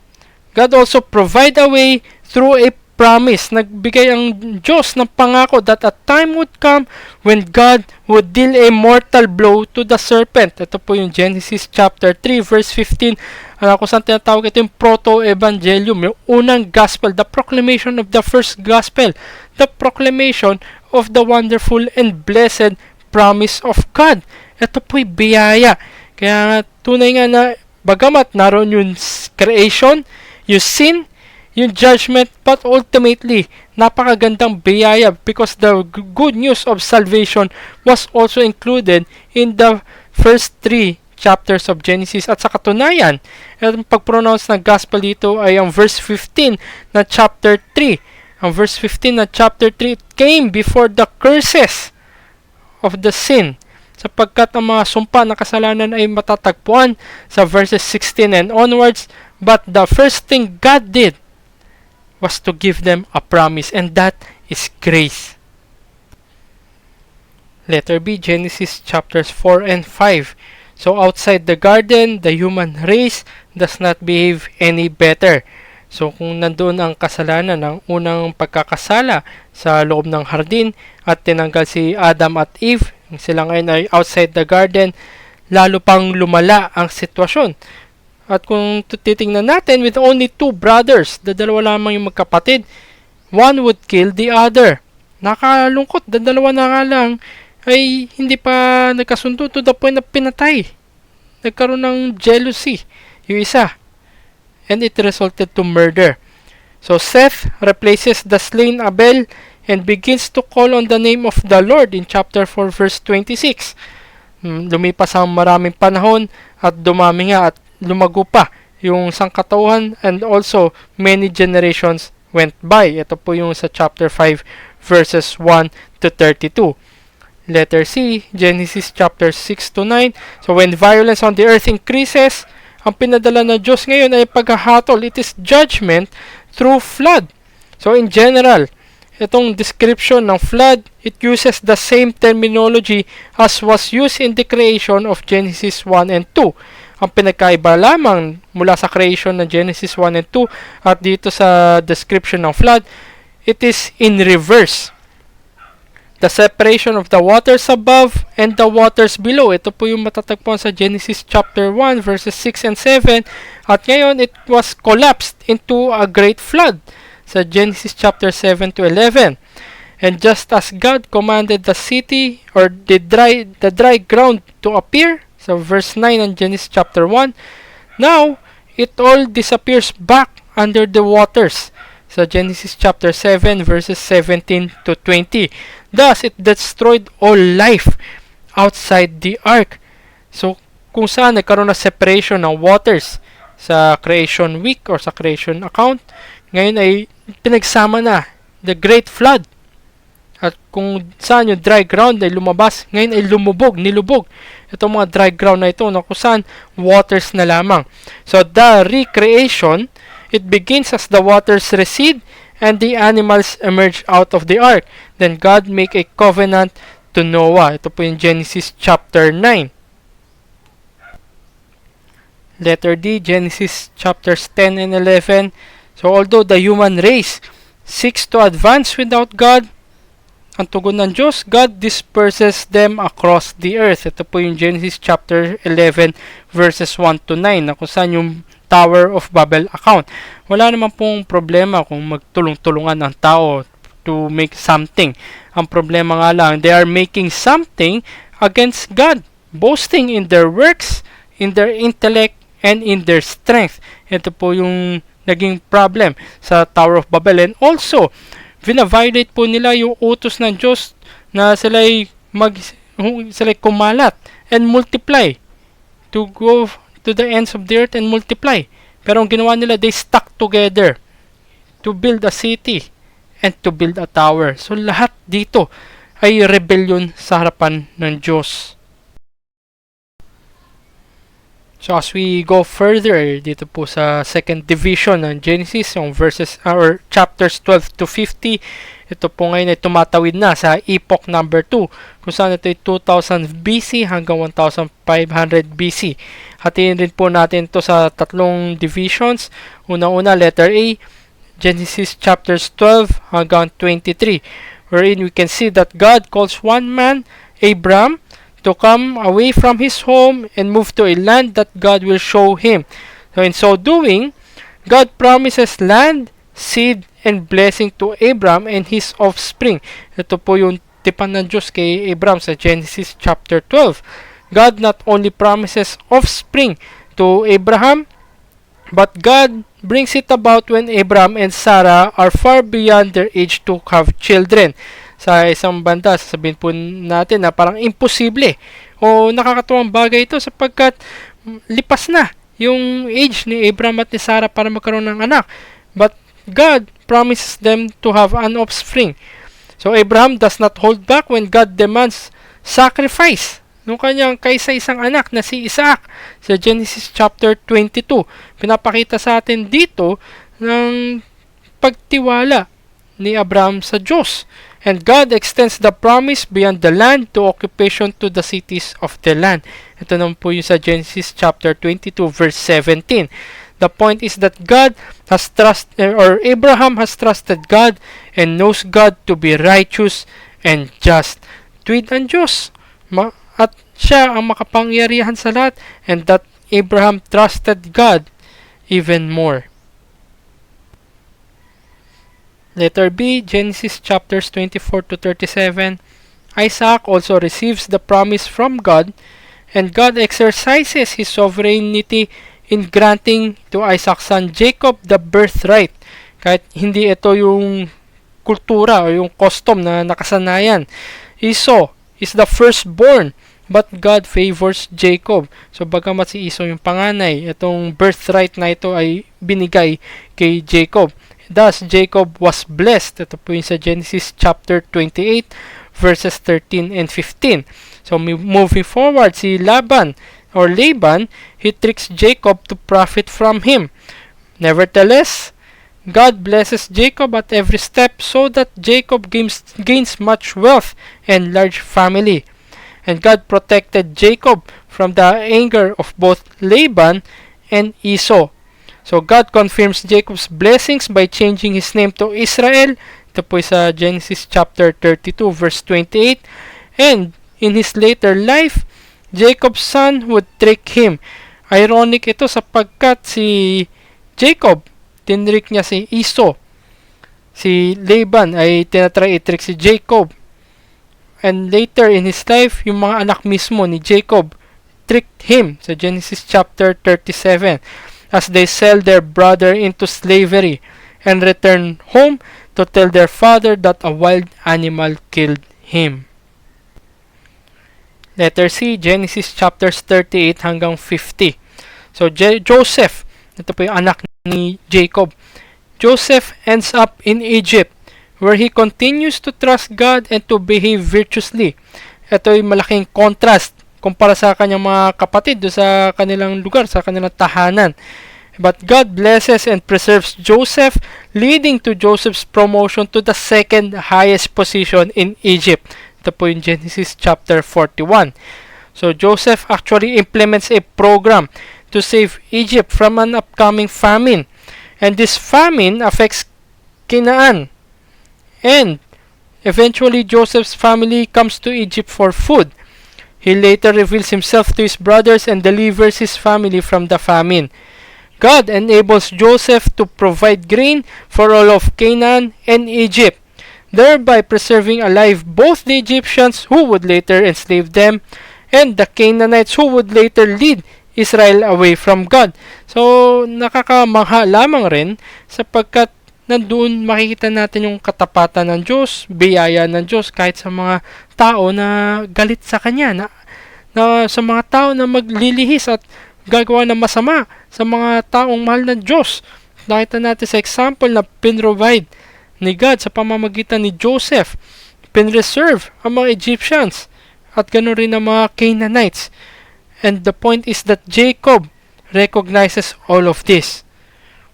God also provide a way through a promise. Nagbigay ang Diyos ng pangako that a time would come when God would deal a mortal blow to the serpent. Ito po yung Genesis chapter 3 verse 15. Kung saan tinatawag ito yung proto-evangelium, yung unang gospel, the proclamation of the first gospel, the proclamation of the wonderful and blessed promise of God. Ito po'y biyaya. Kaya tunay nga na bagamat naroon yung creation, yung sin, yung judgment, but ultimately, napakagandang biyaya because the good news of salvation was also included in the first 3 chapters of Genesis. At sa katunayan, ang pag-pronounce ng gospel dito ay ang verse 15 na chapter 3. Ang verse 15 na chapter 3 came before the curses of the sin, sapagkat ang mga sumpa na kasalanan ay matatagpuan sa verses 16 and onwards. But the first thing God did was to give them a promise, and that is grace. Letter B, Genesis chapters 4 and 5. So outside the garden, the human race does not behave any better. So kung nandoon ang kasalanan ng unang pagkakasala sa loob ng hardin at tinanggal si Adam at Eve, sila ngayon ay outside the garden, lalo pang lumala ang sitwasyon. At kung titingnan natin, with only 2 brothers, dalawa lamang yung magkapatid, one would kill the other. Nakalungkot, dalawa na nga lang ay hindi pa nagkasundo to the point na pinatay. Nagkaroon ng jealousy yung isa. And it resulted to murder. So Seth replaces the slain Abel and begins to call on the name of the Lord in chapter 4 verse 26. Lumipas ang maraming panahon at dumami nga at lumago pa yung sangkatauhan, and also many generations went by. Ito po yung sa chapter 5 verses 1 to 32. Letter C, Genesis chapter 6 to 9. So when violence on the earth increases, ang pinadala na Diyos ngayon ay paghahatol. It is judgment through flood. So in general, itong description ng flood, it uses the same terminology as was used in the creation of Genesis 1 and 2. Ang pinagkaiba lamang mula sa creation ng Genesis 1 and 2 at dito sa description ng flood, it is in reverse. The separation of the waters above and the waters below. Ito po yung matatagpuan sa Genesis chapter 1 verses 6 and 7. At ngayon, it was collapsed into a great flood sa Genesis chapter 7 to 11. And just as God commanded the city or the dry ground to appear, so verse 9 in Genesis chapter 1, now it all disappears back under the waters. So Genesis chapter 7 verses 17 to 20. Thus, it destroyed all life outside the ark. So kung saan nagkaroon na separation ng waters sa creation week or sa creation account, ngayon ay pinagsama na the great flood. At kung saan yung dry ground ay lumabas, ngayon ay nilubog. Itong mga dry ground na ito, na kung saan waters na lamang. So, the recreation, it begins as the waters recede and the animals emerge out of the ark. Then God make a covenant to Noah. Ito po yung Genesis chapter 9. Letter D, Genesis chapters 10 and 11. So although the human race seeks to advance without God, ang tugon ng Diyos, God disperses them across the earth. Ito po yung Genesis chapter 11 verses 1 to 9 na kung saan yung Tower of Babel account. Wala naman pong problema kung magtulong-tulungan ang tao to make something. Ang problema nga lang, they are making something against God, boasting in their works, in their intellect, and in their strength. Ito po yung naging problem sa Tower of Babel. And also, vina-violate po nila yung utos ng Diyos na sila'y kumalat and multiply, to go to the ends of the earth and multiply. Pero ang ginawa nila, they stuck together to build a city and to build a tower. So lahat dito ay rebellion sa harapan ng Diyos. So as we go further dito po sa second division ng Genesis, yung verses or chapters 12 to 50, ito po ngayon ay tumatawid na sa epoch number 2, kung saan ito ay 2000 BC hanggang 1500 BC. Hatiin rin po natin ito sa tatlong divisions. Una-una, letter A, Genesis chapters 12 hanggang 23, wherein we can see that God calls one man, Abram, to come away from his home and move to a land that God will show him. So in so doing, God promises land, seed, and blessing to Abram and his offspring. Ito po yung tipan ng Diyos kay Abram sa Genesis chapter 12. God not only promises offspring to Abraham, but God brings it about when Abram and Sarah are far beyond their age to have children. Sa isang banda, sasabihin po natin na parang imposible o nakakatuwang bagay ito sapagkat lipas na yung age ni Abraham at ni Sarah para magkaroon ng anak. But God promises them to have an offspring. So Abraham does not hold back when God demands sacrifice nung kanyang kaisa-isang anak na si Isaac sa Genesis chapter 22. Pinapakita sa atin dito ng pagtiwala ni Abraham sa Diyos. And God extends the promise beyond the land to occupation to the cities of the land. Ito naman po yung sa Genesis chapter 22 verse 17. The point is that God has Abraham has trusted God and knows God to be righteous and just. Tuwid ang Diyos at siya ang makapangyarihan sa lahat, and that Abraham trusted God even more. Letter B, Genesis chapters 24 to 37. Isaac also receives the promise from God, and God exercises his sovereignty in granting to Isaac's son Jacob the birthright. Kahit hindi ito yung kultura o yung custom na nakasanayan. Esau is the firstborn, but God favors Jacob. So bagamat si Esau yung panganay, itong birthright na ito ay binigay kay Jacob. Thus, Jacob was blessed. Ito po yung sa Genesis chapter 28, verses 13 and 15. So, moving forward, si Laban, he tricks Jacob to profit from him. Nevertheless, God blesses Jacob at every step so that Jacob gains much wealth and large family. And God protected Jacob from the anger of both Laban and Esau. So God confirms Jacob's blessings by changing his name to Israel. Ito po sa Genesis chapter 32 verse 28. And in his later life, Jacob's son would trick him. Ironic ito sapagkat si Jacob, tinrick niya si Esau. Si Laban ay tinatry i-trick si Jacob. And later in his life, yung mga anak mismo ni Jacob tricked him sa Genesis chapter 37. As they sell their brother into slavery and return home to tell their father that a wild animal killed him. Letter C, Genesis chapters 38 hanggang 50. So Joseph, ito po yung anak ni Jacob. Joseph ends up in Egypt, where he continues to trust God and to behave virtuously. Ito ay malaking contrast kumpara sa kanyang mga kapatid do sa kanilang lugar, sa kanilang tahanan. But God blesses and preserves Joseph, leading to Joseph's promotion to the second highest position in Egypt. Ito po yung Genesis chapter 41. So Joseph actually implements a program to save Egypt from an upcoming famine. And this famine affects Canaan. And eventually, Joseph's family comes to Egypt for food. He later reveals himself to his brothers and delivers his family from the famine. God enables Joseph to provide grain for all of Canaan and Egypt, thereby preserving alive both the Egyptians who would later enslave them and the Canaanites who would later lead Israel away from God. So, nakakamangha lamang rin sapagkat nandoon makikita natin yung katapatan ng Diyos, biyaya ng Diyos kahit sa mga tao na galit sa Kanya, na sa mga tao na maglilihis at gagawa ng masama sa mga taong mahal ng Diyos. Nakita natin sa example na pinrovide ni God sa pamamagitan ni Joseph, pinreserve ang mga Egyptians at ganoon rin ang mga Canaanites. And the point is that Jacob recognizes all of this.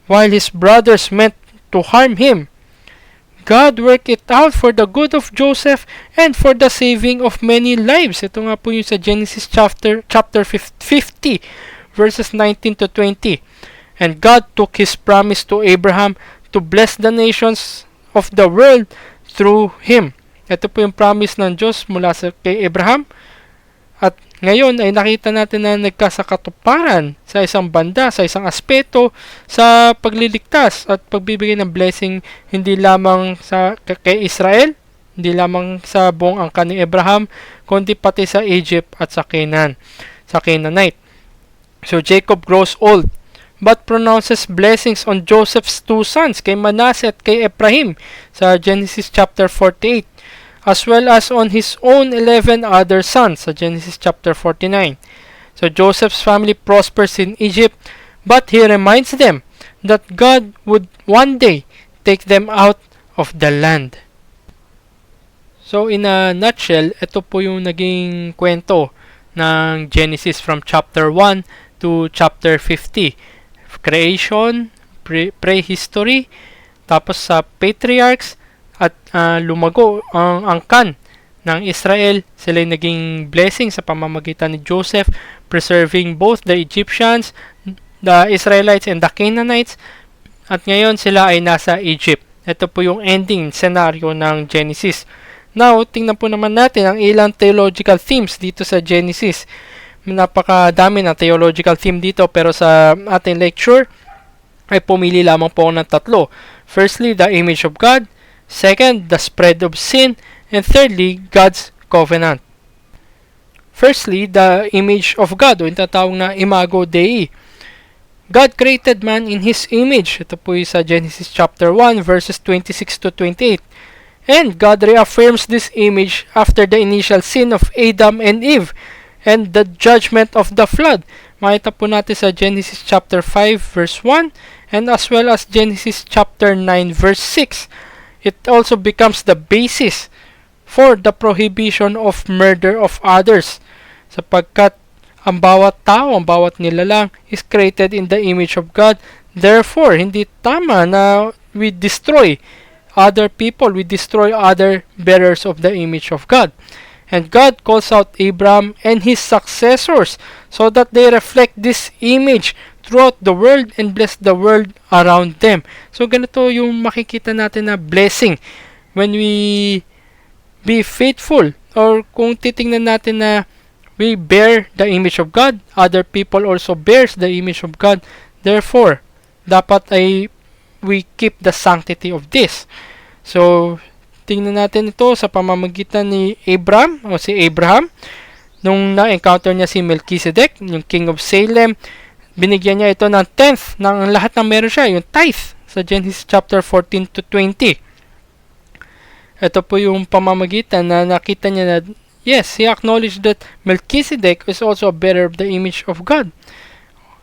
While his brothers meant to harm him, God worked it out for the good of Joseph and for the saving of many lives. Ito nga po yung sa Genesis chapter 50, verses 19 to 20. And God took His promise to Abraham to bless the nations of the world through him. Ito po yung promise ng Diyos mula kay Abraham. At ngayon ay nakita natin na nagkasakatuparan sa isang banda, sa isang aspeto, sa pagliligtas at pagbibigay ng blessing hindi lamang kay Israel, hindi lamang sa buong angkan ni Abraham, kundi pati sa Egypt at sa Canaanite. So Jacob grows old, but pronounces blessings on Joseph's two sons, kay Manasseh at kay Ephraim, sa Genesis chapter 48. As well as on his own 11 other sons, sa Genesis chapter 49. So Joseph's family prospers in Egypt, but he reminds them that God would one day take them out of the land. So in a nutshell, ito po yung naging kwento ng Genesis from chapter 1 to chapter 50. Creation, prehistory, tapos sa patriarchs, at lumago ang angkan ng Israel. Sila ay naging blessing sa pamamagitan ni Joseph, preserving both the Egyptians, the Israelites, and the Canaanites. At ngayon sila ay nasa Egypt. Ito po yung ending scenario ng Genesis. Now, tingnan po naman natin ang ilang theological themes dito sa Genesis. Napakadami ng theological theme dito, pero sa ating lecture ay pumili lamang po ng tatlo. Firstly, the image of God. Second, the spread of sin. And thirdly, God's covenant. Firstly, the image of God, o yung tatawag na imago Dei. God created man in His image. Ito po yung sa Genesis chapter 1, verses 26 to 28. And God reaffirms this image after the initial sin of Adam and Eve and the judgment of the flood. Makita po natin sa Genesis chapter 5, verse 1, and as well as Genesis chapter 9, verse 6. It also becomes the basis for the prohibition of murder of others, sapagkat ang bawat tao, ang bawat nilalang is created in the image of God. Therefore, hindi tama na we destroy other people, we destroy other bearers of the image of God. And God calls out Abraham and his successors so that they reflect this image throughout the world and bless the world around them. So ganito yung makikita natin na blessing when we be faithful, or kung titingnan natin na we bear the image of God, other people also bears the image of God. Therefore, dapat ay we keep the sanctity of this. So tingnan natin ito sa pamamagitan ni Abraham, o si Abraham, nung na-encounter niya si Melchizedek, yung king of Salem. Binigyan niya ito ng 10th ng lahat ng meron siya, yung tithe, sa Genesis chapter 14 to 20. Ito po yung pamamagitan na nakita niya na, yes, he acknowledged that Melchizedek is also a bearer of the image of God.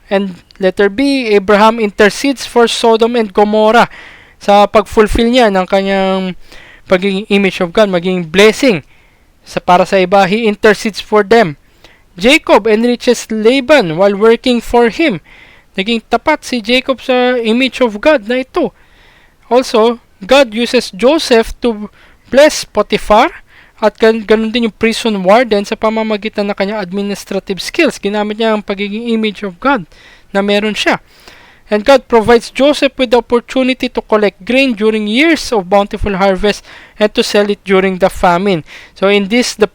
And letter B, Abraham intercedes for Sodom and Gomorrah sa pag-fulfill niya ng kanyang pagiging image of God, maging blessing para sa iba. He intercedes for them. Jacob enriches Laban while working for him. Naging tapat si Jacob sa image of God na ito. Also, God uses Joseph to bless Potiphar at ganun din yung prison warden sa pamamagitan ng kanyang administrative skills. Ginamit niya ang pagiging image of God na meron siya. And God provides Joseph with the opportunity to collect grain during years of bountiful harvest and to sell it during the famine. So in this, the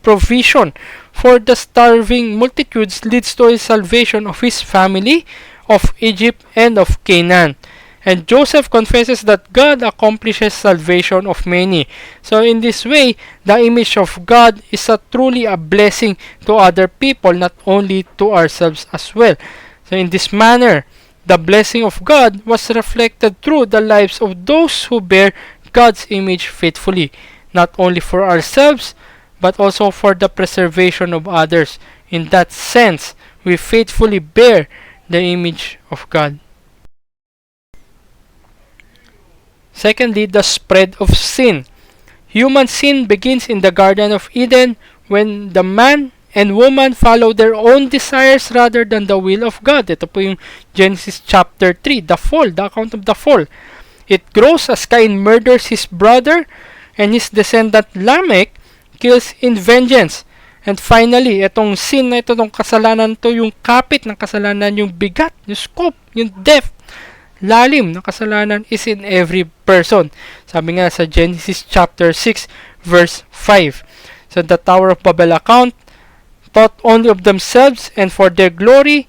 provision for the starving multitudes leads to a salvation of his family, of Egypt, and of Canaan. And Joseph confesses that God accomplishes salvation of many. So in this way, the image of God is truly a blessing to other people, not only to ourselves as well. So in this manner, the blessing of God was reflected through the lives of those who bear God's image faithfully, not only for ourselves, but also for the preservation of others. In that sense, we faithfully bear the image of God. Secondly, the spread of sin. Human sin begins in the Garden of Eden when the man and woman follow their own desires rather than the will of God. Ito po yung Genesis chapter 3, the fall, the account of the fall. It grows as Cain murders his brother and his descendant Lamech kills in vengeance. And finally, itong sin na ito, itong kasalanan to, yung kapit ng kasalanan, yung bigat, yung scope, yung depth, lalim ng kasalanan is in every person. Sabi nga sa Genesis chapter 6 verse 5. So the Tower of Babel account thought only of themselves and for their glory.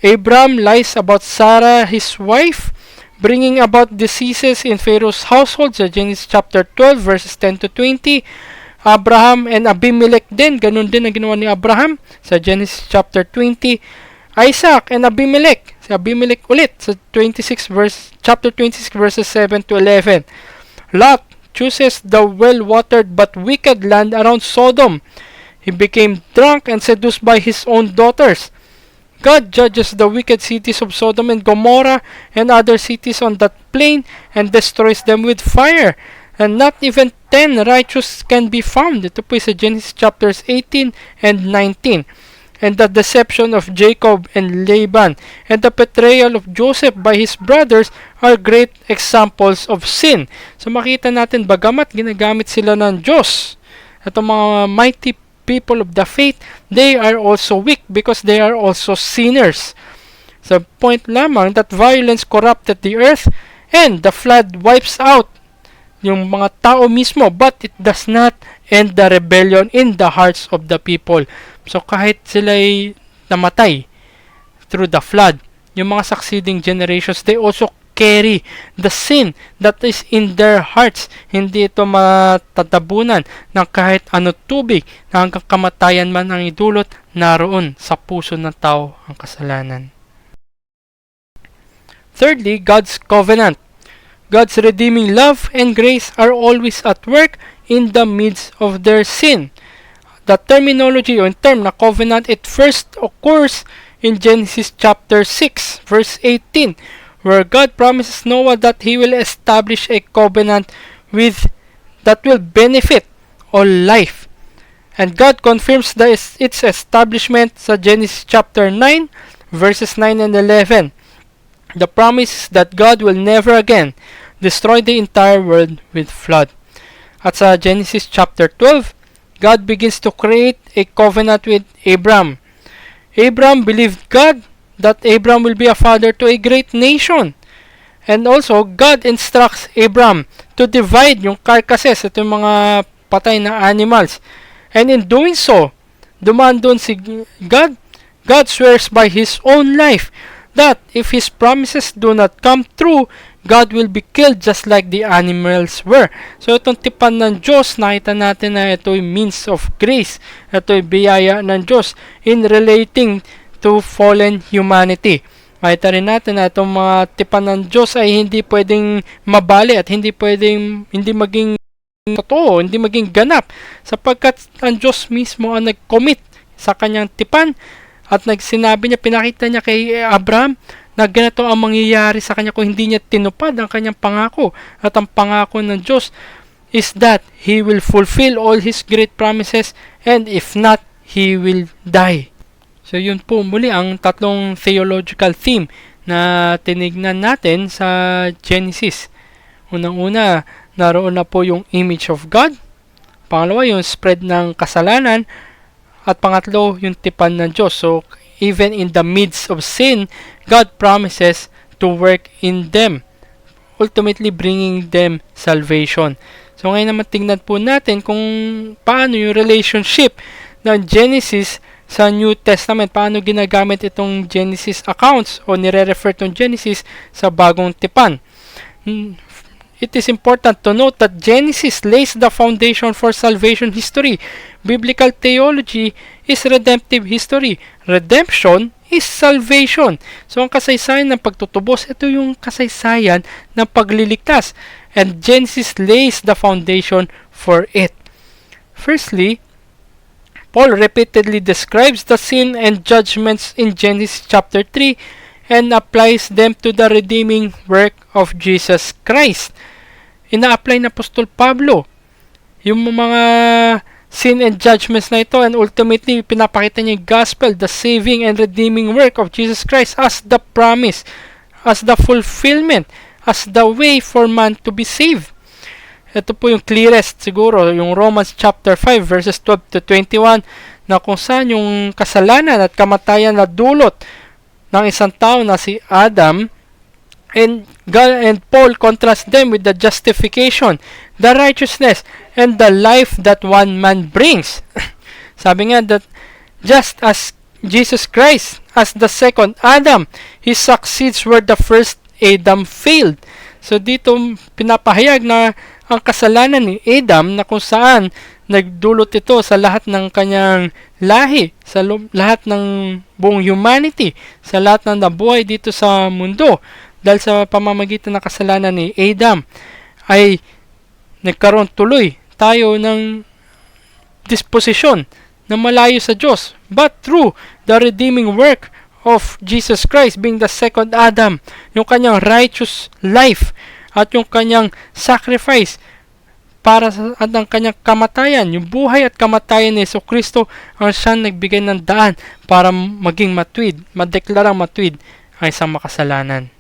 Abram lies about Sarah his wife, bringing about diseases in Pharaoh's household. Sa Genesis chapter 12 verses 10 to 20. Abraham and Abimelech din, ganun din ang ginawa ni Abraham sa Genesis chapter 20. Isaac and Abimelech, si Abimelech ulit sa chapter 26 verses 7 to 11. Lot chooses the well-watered but wicked land around Sodom. He became drunk and seduced by his own daughters. God judges the wicked cities of Sodom and Gomorrah and other cities on that plain and destroys them with fire. And not even 10 righteous can be found. Ito po sa Genesis chapters 18 and 19. And the deception of Jacob and Laban and the betrayal of Joseph by his brothers are great examples of sin. So makita natin bagamat ginagamit sila ng Diyos, itong mga mighty people of the faith, they are also weak because they are also sinners. So point lamang that violence corrupted the earth and the flood wipes out yung mga tao mismo, but it does not end the rebellion in the hearts of the people. So kahit sila'y namatay through the flood, yung mga succeeding generations, they also carry the sin that is in their hearts. Hindi ito matatabunan ng kahit ano tubig na hanggang kamatayan man ang idulot, naroon sa puso ng tao ang kasalanan. Thirdly, God's covenant. God's redeeming love and grace are always at work in the midst of their sin. The terminology o term na covenant, it first occurs in Genesis chapter 6 verse 18, where God promises Noah that he will establish a covenant with that will benefit all life. And God confirms its establishment sa Genesis chapter 9 verses 9 and 11. The promise is that God will never again destroy the entire world with flood. At sa Genesis chapter 12, God begins to create a covenant with Abram. Abram believed God that Abram will be a father to a great nation. And also, God instructs Abram to divide yung carcasses, ito yung mga patay na animals. And in doing so, dumaan doon si God. God swears by His own life that if His promises do not come true, God will be killed just like the animals were. So itong tipan ng Diyos, nakita natin na ito'y means of grace. Ito'y biyaya ng Diyos in relating to fallen humanity. Makita rin natin na itong mga tipan ng Diyos ay hindi pwedeng mabali at hindi maging totoo, hindi maging ganap. Sapagkat ang Diyos mismo ang nag-commit sa kanyang tipan at nagsinabi niya, pinakita niya kay Abraham na ganito ang mangyayari sa kanya kung hindi niya tinupad ang kanyang pangako. At ang pangako ng Diyos is that He will fulfill all His great promises, and if not, He will die. So yun po muli ang tatlong theological theme na tinignan natin sa Genesis. Unang-una, naroon na po yung image of God. Pangalawa, yung spread ng kasalanan. At pangatlo, yung tipan ng Diyos. So, even in the midst of sin, God promises to work in them, ultimately bringing them salvation. So, ngayon naman tingnan po natin kung paano yung relationship ng Genesis sa New Testament. Paano ginagamit itong Genesis accounts o nire-refer itong Genesis sa bagong tipan. It is important to note that Genesis lays the foundation for salvation history. Biblical theology is redemptive history. Redemption is salvation. So, ang kasaysayan ng pagtutubos, ito yung kasaysayan ng pagliligtas. And Genesis lays the foundation for it. Firstly, Paul repeatedly describes the sin and judgments in Genesis chapter 3 and applies them to the redeeming work of Jesus Christ. Ina-apply na Apostol Pablo yung mga sin and judgments na ito, and ultimately pinapakita niya yung gospel, the saving and redeeming work of Jesus Christ as the promise, as the fulfillment, as the way for man to be saved. Ito po yung clearest siguro, yung Romans chapter 5 verses 12 to 21, na kung saan yung kasalanan at kamatayan na dulot ng isang tao na si Adam, and Paul contrasts them with the justification, the righteousness, and the life that one man brings. Sabi nga that just as Jesus Christ, as the second Adam, he succeeds where the first Adam failed. So dito pinapahayag na ang kasalanan ni Adam, na kung saan nagdulot ito sa lahat ng kanyang lahi, sa lahat ng buong humanity, sa lahat ng nabuhay dito sa mundo, dahil sa pamamagitan ng kasalanan ni Adam, ay nagkaroon tuloy tayo ng disposisyon na malayo sa Diyos. But through the redeeming work of Jesus Christ, being the second Adam, yung kanyang righteous life at yung kanyang sacrifice para sa at ang kanyang kamatayan, yung buhay at kamatayan ni Jesucristo, ang siyang nagbigay ng daan para maging matuwid, madeklarang matuwid ang isang makasalanan.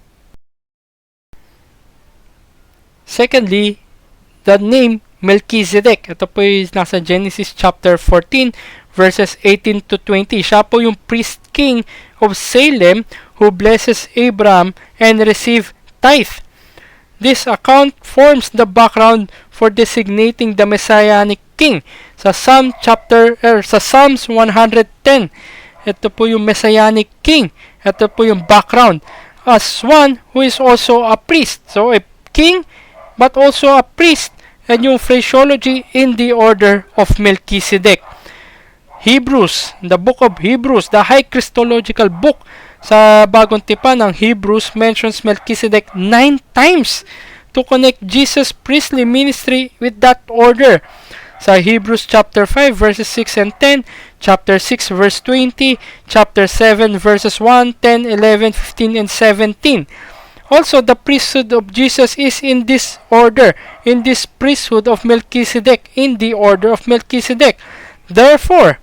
Secondly, the name Melchizedek. Ito po yung nasa Genesis chapter 14 verses 18 to 20. Siya po yung priest king of Salem who blesses Abraham and receive tithe. This account forms the background for designating the Messianic king. Sa Psalms 110, ito po yung Messianic king. Ito po yung background as one who is also a priest. So a king but also a priest, and yung phraseology in the order of Melchizedek. Hebrews, the book of Hebrews, the high Christological book sa bagong tipan ng Hebrews, mentions Melchizedek 9 times to connect Jesus' priestly ministry with that order. Sa Hebrews chapter 5 verses 6 and 10, chapter 6 verse 20, chapter 7 verses 1, 10, 11, 15, and 17. Also, the priesthood of Jesus is in this order, in this priesthood of Melchizedek, in the order of Melchizedek. Therefore,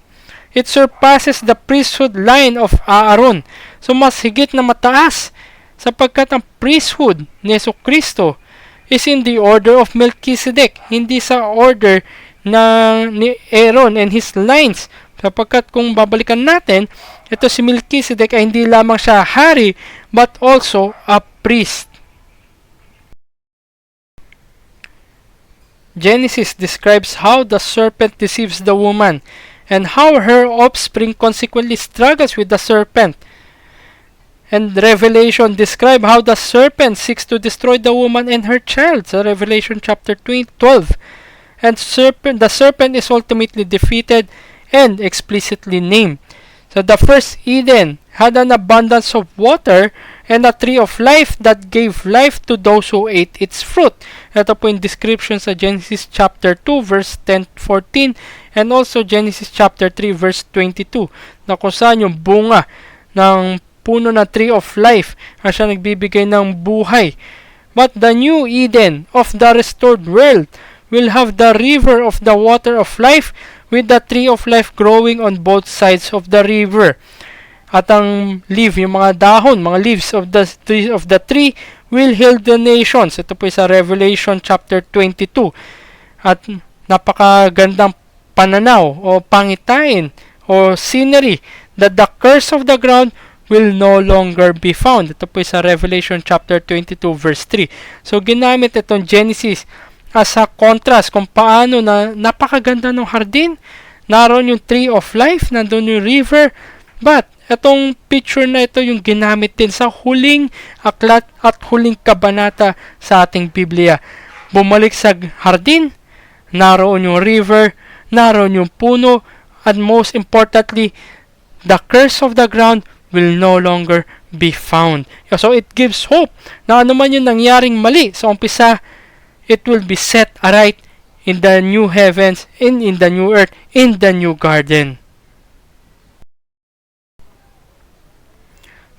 it surpasses the priesthood line of Aaron. So, mas higit na mataas, sapagkat ang priesthood ni Jesucristo is in the order of Melchizedek, hindi sa order ni Aaron and his lines. Sapagkat kung babalikan natin, ito si Melchizedek ay hindi lamang siya hari, but also a priest. Genesis describes how the serpent deceives the woman and how her offspring consequently struggles with the serpent. And Revelation describes how the serpent seeks to destroy the woman and her child. So Revelation chapter 12. And the serpent is ultimately defeated and explicitly named. So the first Eden had an abundance of water and a tree of life that gave life to those who ate its fruit. Ito po yung description sa Genesis chapter 2 verse 10-14 and also Genesis chapter 3 verse 22, na kung saan yung bunga ng puno na tree of life ang siya nagbibigay ng buhay. But the new Eden of the restored world will have the river of the water of life with the tree of life growing on both sides of the river. At ang leaf, yung mga dahon, mga leaves of the tree will heal the nations. Ito po sa Revelation chapter 22. At napakagandang pananaw o pangitain o scenery that the curse of the ground will no longer be found. Ito po sa Revelation chapter 22 verse 3. So ginamit itong Genesis as a contrast kung paano na napakaganda ng hardin. Naroon yung tree of life, nandun yung river, but itong picture na ito yung ginamit din sa huling aklat at huling kabanata sa ating Biblia. Bumalik sa hardin, naroon yung river, naroon yung puno, at most importantly, the curse of the ground will no longer be found. So it gives hope na anuman yung nangyaring mali sa umpisa, it will be set aright in the new heavens and in the new earth, in the new garden.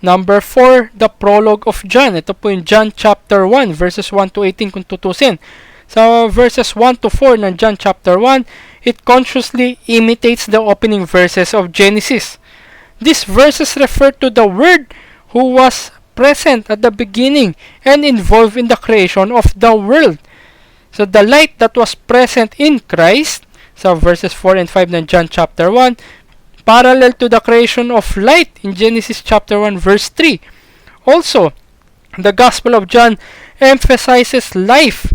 Number 4, the prologue of John. Ito po yung John chapter 1 verses 1 to 18 kung tutusin. Sa verses 1 to 4 ng John chapter 1, it consciously imitates the opening verses of Genesis. These verses refer to the Word who was present at the beginning and involved in the creation of the world. So the light that was present in Christ, sa verses 4 and 5 ng John chapter 1, parallel to the creation of light in Genesis chapter 1 verse 3. Also, the Gospel of John emphasizes life,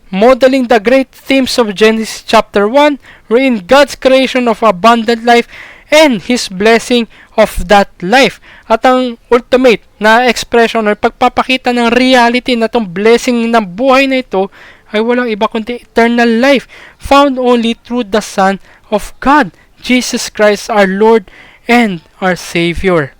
modeling the great themes of Genesis chapter 1, wherein God's creation of abundant life and His blessing of that life. At ang ultimate na expression o pagpapakita ng reality na itong blessing ng buhay na ito ay walang iba kundi eternal life found only through the Son of God, Jesus Christ our Lord and our Savior.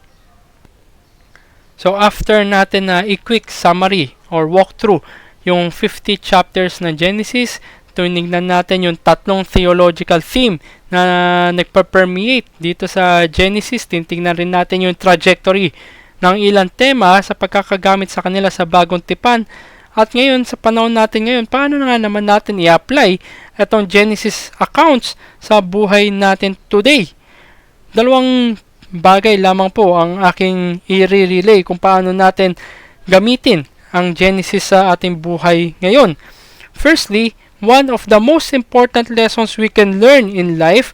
So after natin na i-quick summary or walkthrough yung 50 chapters na Genesis, tinignan natin yung tatlong theological theme na nagpa-permeate dito sa Genesis. Titingnan rin natin yung trajectory ng ilang tema sa pagkakagamit sa kanila sa bagong tipan. At ngayon, sa panahon natin ngayon, paano na nga naman natin i-apply itong Genesis accounts sa buhay natin today? Dalawang bagay lamang po ang aking i-relay kung paano natin gamitin ang Genesis sa ating buhay ngayon. Firstly, one of the most important lessons we can learn in life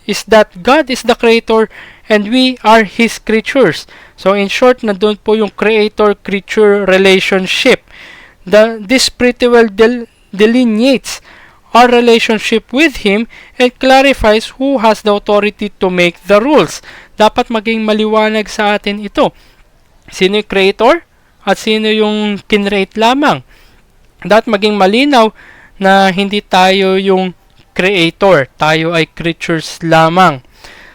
is that God is the Creator and we are His creatures. So in short, nandun po yung creator-creature relationship. This pretty well delineates our relationship with Him and clarifies who has the authority to make the rules. Dapat maging maliwanag sa atin ito. Sino yung creator at sino yung kinreate lamang. Dapat maging malinaw na hindi tayo yung creator, tayo ay creatures lamang.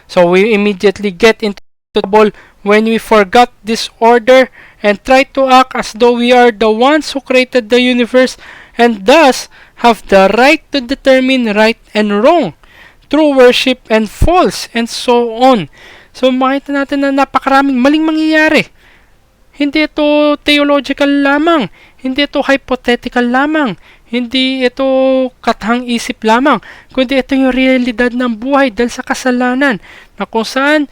So we immediately get into trouble when we forgot this order and try to act as though we are the ones who created the universe and thus have the right to determine right and wrong, true worship and false, and so on. So makita natin na napakaraming maling mangyayari. Hindi ito theological lamang, hindi ito hypothetical lamang, hindi ito katahang isip lamang, kundi ito yung realidad ng buhay dahil sa kasalanan na kung saan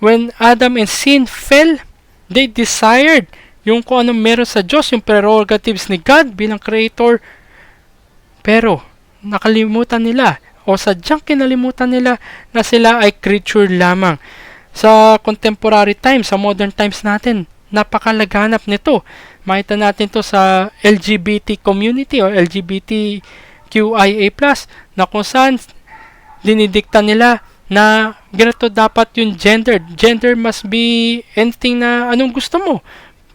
when Adam and sin fell, they desired yung kung anong meron sa Diyos, yung prerogatives ni God bilang creator, pero nakalimutan nila o sadyang kinalimutan nila na sila ay creature lamang. Sa contemporary times, sa modern times natin, napakalaganap nito. Makita natin to sa LGBT community o LGBTQIA+, na kung saan dinidikta nila na ganito dapat yung gender. Gender must be anything na anong gusto mo.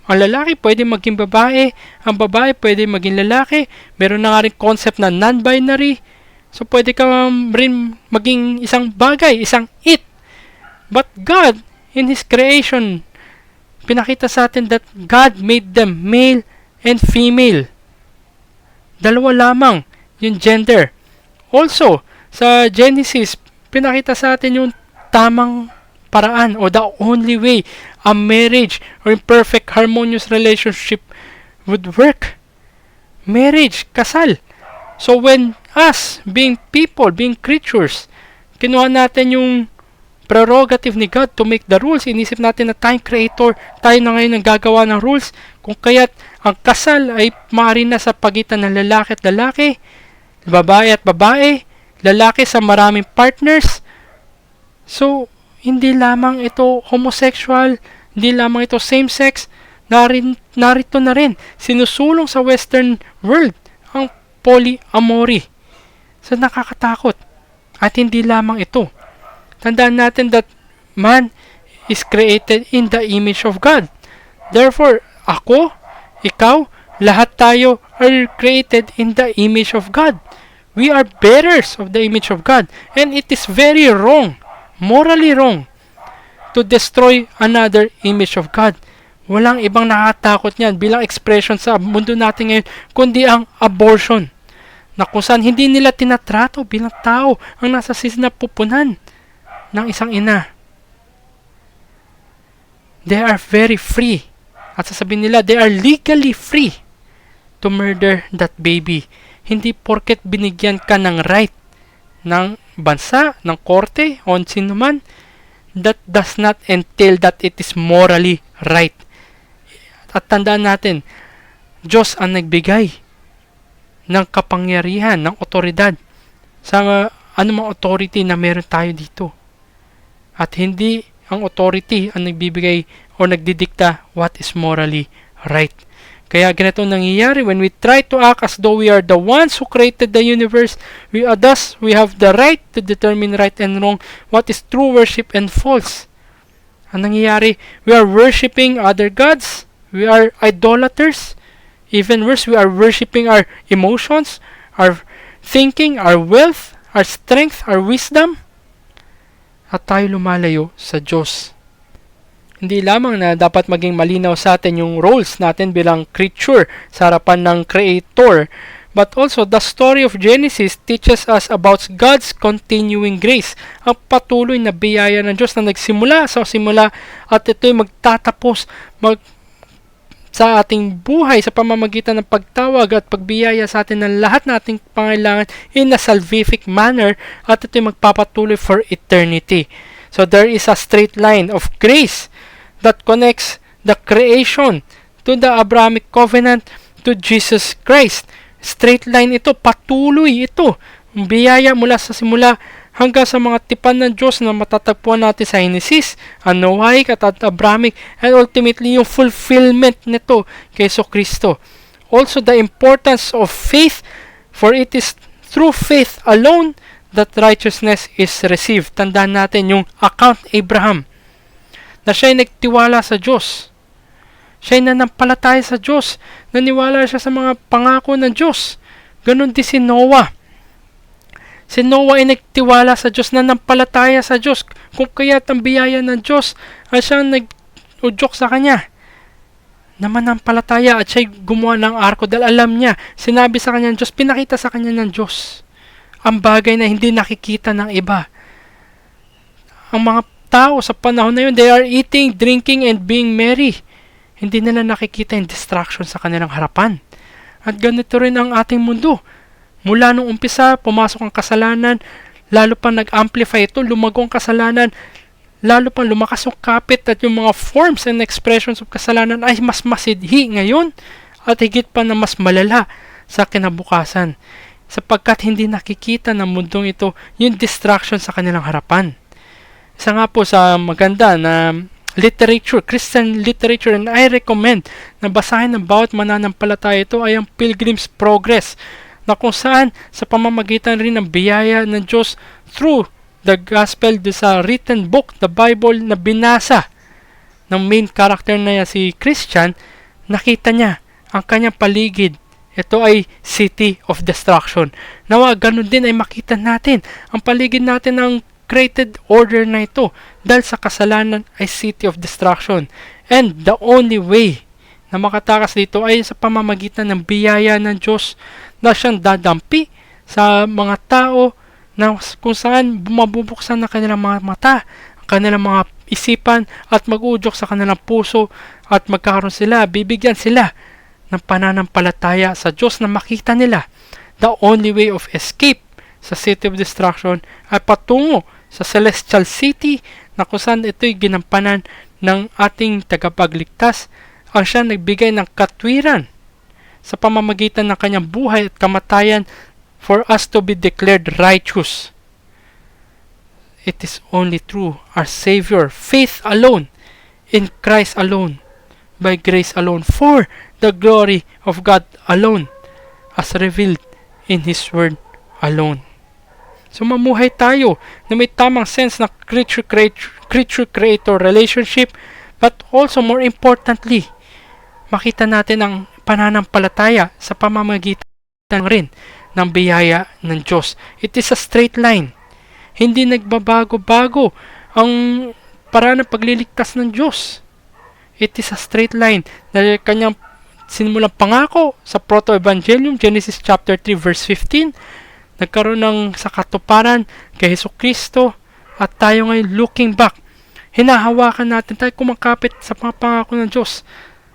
Ang lalaki pwede maging babae, ang babae pwede maging lalaki. Meron na nga rin concept na non-binary. So pwede ka rin maging isang bagay, isang it. But God, in His creation, pinakita sa atin that God made them male and female. Dalawa lamang yung gender. Also, sa Genesis, pinakita sa atin yung tamang paraan o the only way a marriage or perfect harmonious relationship would work. Marriage, kasal. So when us, being people, being creatures, kinuha natin yung prerogative ni God to make the rules. Inisip natin na tayong creator, tayo na ngayon ang gagawa ng rules. Kung kaya't ang kasal ay maaari na sa pagitan ng lalaki at lalaki, babae at babae, lalaki sa maraming partners. So, hindi lamang ito homosexual, hindi lamang ito same-sex, narito na rin, sinusulong sa Western world ang polyamory. So, nakakatakot. At hindi lamang ito. Tandaan natin that man is created in the image of God. Therefore, ako, ikaw, lahat tayo are created in the image of God. We are bearers of the image of God. And it is very wrong, morally wrong, to destroy another image of God. Walang ibang nakakatakot niyan bilang expression sa mundo natin ngayon, kundi ang abortion. Na kung saan hindi nila tinatrato bilang tao ang nasa sinapupunan ng isang ina. They are very free. At sasabihin nila, they are legally free to murder that baby. Hindi porket binigyan ka ng right ng bansa, ng korte, o sino man, that does not entail that it is morally right. At tandaan natin, Diyos ang nagbigay ng kapangyarihan, ng otoridad sa anumang authority na meron tayo dito. At hindi ang authority ang nagbibigay o nagdidikta what is morally right. Kaya ganito nangyayari when we try to act as though we are the ones who created the universe. We have the right to determine right and wrong, what is true worship and false. Ang nangyayari, we are worshiping other gods. We are idolaters. Even worse, we are worshiping our emotions, our thinking, our wealth, our strength, our wisdom. At tayo lumalayo sa Diyos. Hindi lamang na dapat maging malinaw sa atin yung roles natin bilang creature sa harapan ng Creator, but also the story of Genesis teaches us about God's continuing grace, ang patuloy na biyaya ng Diyos na nagsimula sa simula at ito'y magtatapos sa ating buhay sa pamamagitan ng pagtawag at pagbiyaya sa atin ng lahat nating pangailangan in a salvific manner, at ito'y magpapatuloy for eternity. So there is a straight line of grace that connects the creation to the Abrahamic covenant to Jesus Christ. Straight line ito, patuloy ito. Biyaya mula sa simula hanggang sa mga tipan ng Diyos na matatagpuan natin sa Genesis, ang Noahic at Abrahamic, and ultimately yung fulfillment nito kay Kristo. Also the importance of faith, for it is through faith alone that righteousness is received. Tandaan natin yung account Abraham, na siya'y nagtiwala sa Diyos. Siya'y nanampalataya sa Diyos. Naniwala siya sa mga pangako ng Diyos. Ganon din si Noah. Si Noah ay nagtiwala sa Diyos, nanampalataya sa Diyos. Kung kaya't ang biyaya ng Diyos ay siyang nag-udyok sa kanya na manampalataya, at siya'y gumawa ng arko dahil alam niya, sinabi sa kanya ng Diyos, pinakita sa kanya ng Diyos ang bagay na hindi nakikita ng iba. Ang mga tao sa panahon na yun, they are eating, drinking, and being merry. Hindi nila nakikita yung distraction sa kanilang harapan. At ganito rin ang ating mundo. Mula nung umpisa, pumasok ang kasalanan, lalo pa nag-amplify ito, lumago ang kasalanan, lalo pa lumakas yung kapit, at yung mga forms and expressions of kasalanan ay mas masidhi ngayon, at higit pa na mas malala sa kinabukasan, sapagkat hindi nakikita ng mundong ito yung distraction sa kanilang harapan. Isa nga po sa maganda na literature, Christian literature, and I recommend na basahin ng bawat mananampalataya ito ay ang Pilgrim's Progress, na kung saan sa pamamagitan rin ng biyaya ng Diyos through the gospel, sa written book, the Bible, na binasa ng main character na si Christian, nakita niya ang kanyang paligid. Ito ay city of destruction. Nawa, ganun din ay makita natin ang paligid natin ng created order na ito, dahil sa kasalanan ay city of destruction. And the only way na makatakas dito ay sa pamamagitan ng biyaya ng Diyos na siyang dadampi sa mga tao na kung saan bumabubuksan na kanilang mga mata, kanilang mga isipan, at mag-udyok sa kanilang puso, at magkakaroon sila, bibigyan sila ng pananampalataya sa Diyos na makita nila the only way of escape sa city of destruction ay patungo sa celestial city, na kung saan ito'y ginampanan ng ating tagapagligtas, ang siya nagbigay ng katwiran sa pamamagitan ng kanyang buhay at kamatayan for us to be declared righteous, it is only through our Savior, faith alone, in Christ alone, by grace alone, for the glory of God alone, as revealed in His Word alone. So mamuhay tayo na may tamang sense na creature-creator relationship, but also more importantly, makita natin ang pananampalataya sa pamamagitan rin ng biyaya ng Diyos. It is a straight line. Hindi nagbabago-bago ang paraan ng pagliligtas ng Diyos. It is a straight line na kanyang sinimulang pangako sa Proto-Evangelium, Genesis chapter 3 verse 15, nagkaroon ng sa katuparan kay Jesucristo, at tayo ngayon looking back, hinahawakan natin, tayo kumakapit sa mga pangako ng Diyos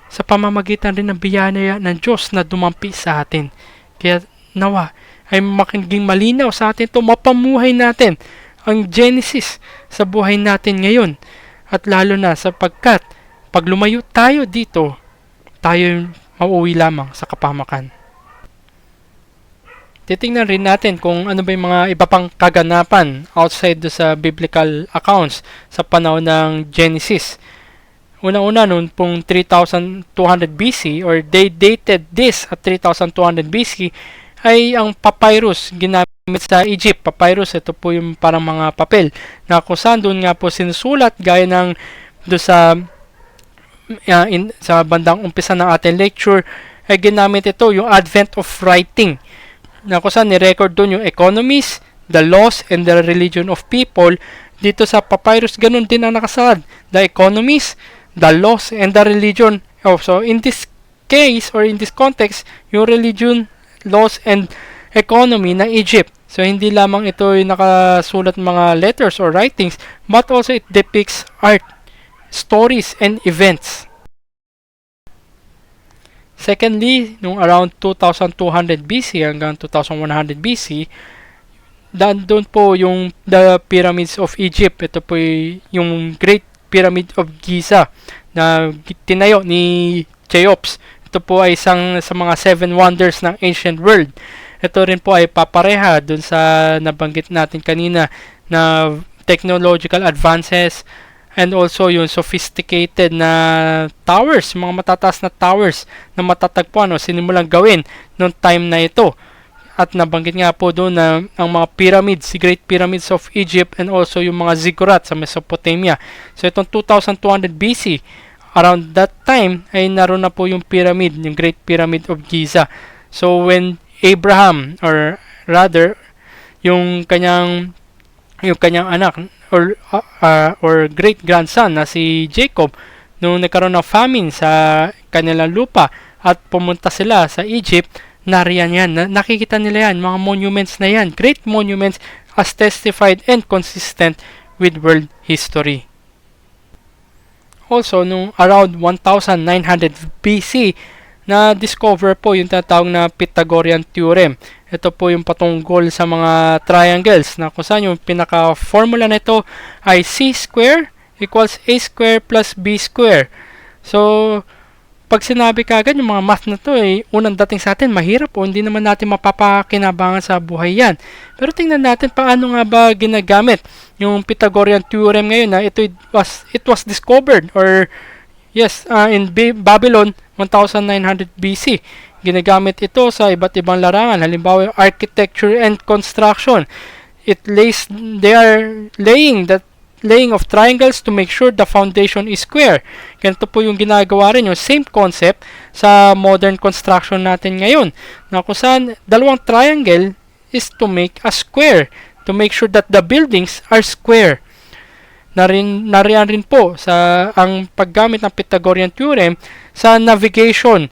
sa pamamagitan rin ng biyaya ng Diyos na dumampi sa atin. Kaya nawa ay maging malinaw sa atin ito, mapamuhay natin ang Genesis sa buhay natin ngayon, at lalo na sapagkat pag lumayo tayo dito, tayo mauwi lamang sa kapahamakan. Titingnan rin natin kung ano ba yung mga iba pang kaganapan outside do sa biblical accounts sa panahon ng Genesis. Una-una noon pong 3200 BC, or they dated this at 3200 BC, ay ang papyrus ginamit sa Egypt. Papyrus, ito po yung parang mga papel na kung saan doon nga po sinusulat gaya ng do sa bandang umpisa ng ating lecture, ay ginamit ito yung advent of writing, na kung saan ni-record doon yung economies, the laws, and the religion of people. Dito sa papyrus, ganun din ang nakasaad, the economies, the laws, and the religion. So in this case, or in this context, yung religion, laws, and economy ng Egypt. So hindi lamang ito yung nakasulat mga letters or writings, but also it depicts art, stories, and events. Secondly, nung around 2200 BC hanggang 2100 BC, doon po yung the pyramids of Egypt. Ito po yung Great Pyramid of Giza na tinayo ni Cheops. Ito po ay isang sa mga 7 wonders ng ancient world. Ito rin po ay papareha dun sa nabanggit natin kanina na technological advances, and also yung sophisticated na towers, mga matataas na towers na matatagpuan o sinimulang gawin noong time na ito. At nabanggit nga po doon na ang mga pyramids, Great Pyramids of Egypt, and also yung mga ziggurat sa Mesopotamia. So itong 2200 BC, around that time ay naroon na po yung pyramid, yung Great Pyramid of Giza. So when Abraham, or rather yung kanyang anak or great grandson na si Jacob, nung nagkaroon ng famine sa kanilang lupa at pumunta sila sa Egypt, nariyan yan, nakikita nila yan, mga monuments na yan, great monuments as testified and consistent with world history. Also, nung around 1900 BC, na-discover po yung tatawag na Pythagorean Theorem. Ito po yung patungkol sa mga triangles, na kung saan yung pinaka-formula nito ay c square equals a square plus b square. So, pag sinabi kagad yung mga math na to, unang dating sa atin, mahirap o hindi naman natin mapapakinabangan sa buhay yan. Pero tingnan natin paano nga ba ginagamit yung Pythagorean Theorem ngayon, na it was discovered, or in Babylon 1900 BC. Ginagamit ito sa iba't ibang larangan, halimbawa yung architecture and construction. They are laying of triangles to make sure the foundation is square. Ganito po yung ginagawa rin, yung same concept sa modern construction natin ngayon, na kung saan dalawang triangle is to make a square, to make sure that the buildings are square. Nariyan rin po sa ang paggamit ng Pythagorean Theorem sa navigation,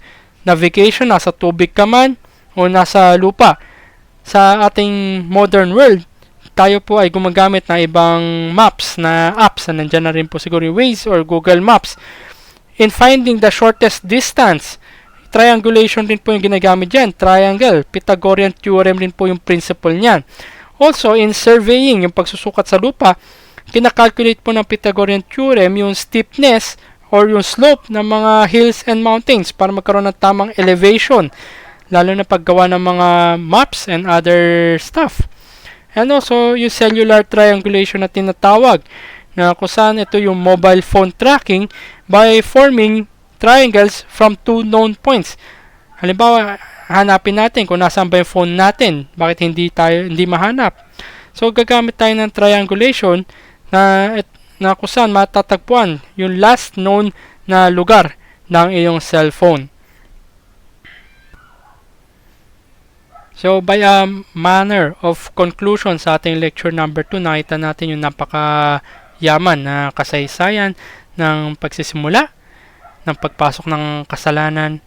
nasa tubig ka man o nasa lupa. Sa ating modern world, tayo po ay gumagamit ng ibang maps na apps, na nandyan na rin po siguro yung Waze or Google Maps. In finding the shortest distance, triangulation rin po yung ginagamit dyan, triangle, Pythagorean Theorem rin po yung principle niyan. Also, in surveying, yung pagsusukat sa lupa, kinakalculate po ng Pythagorean Theorem yung steepness or yung slope ng mga hills and mountains para magkaroon ng tamang elevation. lalo na paggawa ng mga maps and other stuff. And also, yung cellular triangulation na tinatawag, na kung saan ito yung mobile phone tracking by forming triangles from two known points. Halimbawa, hanapin natin kung nasaan ba yung phone natin, bakit hindi mahanap. So, gagamit tayo ng triangulation na kung saan matatagpuan yung last known na lugar ng iyong cellphone. So, by a manner of conclusion sa ating lecture number 2, nakita natin yung napakayaman na kasaysayan ng pagsisimula, ng pagpasok ng kasalanan,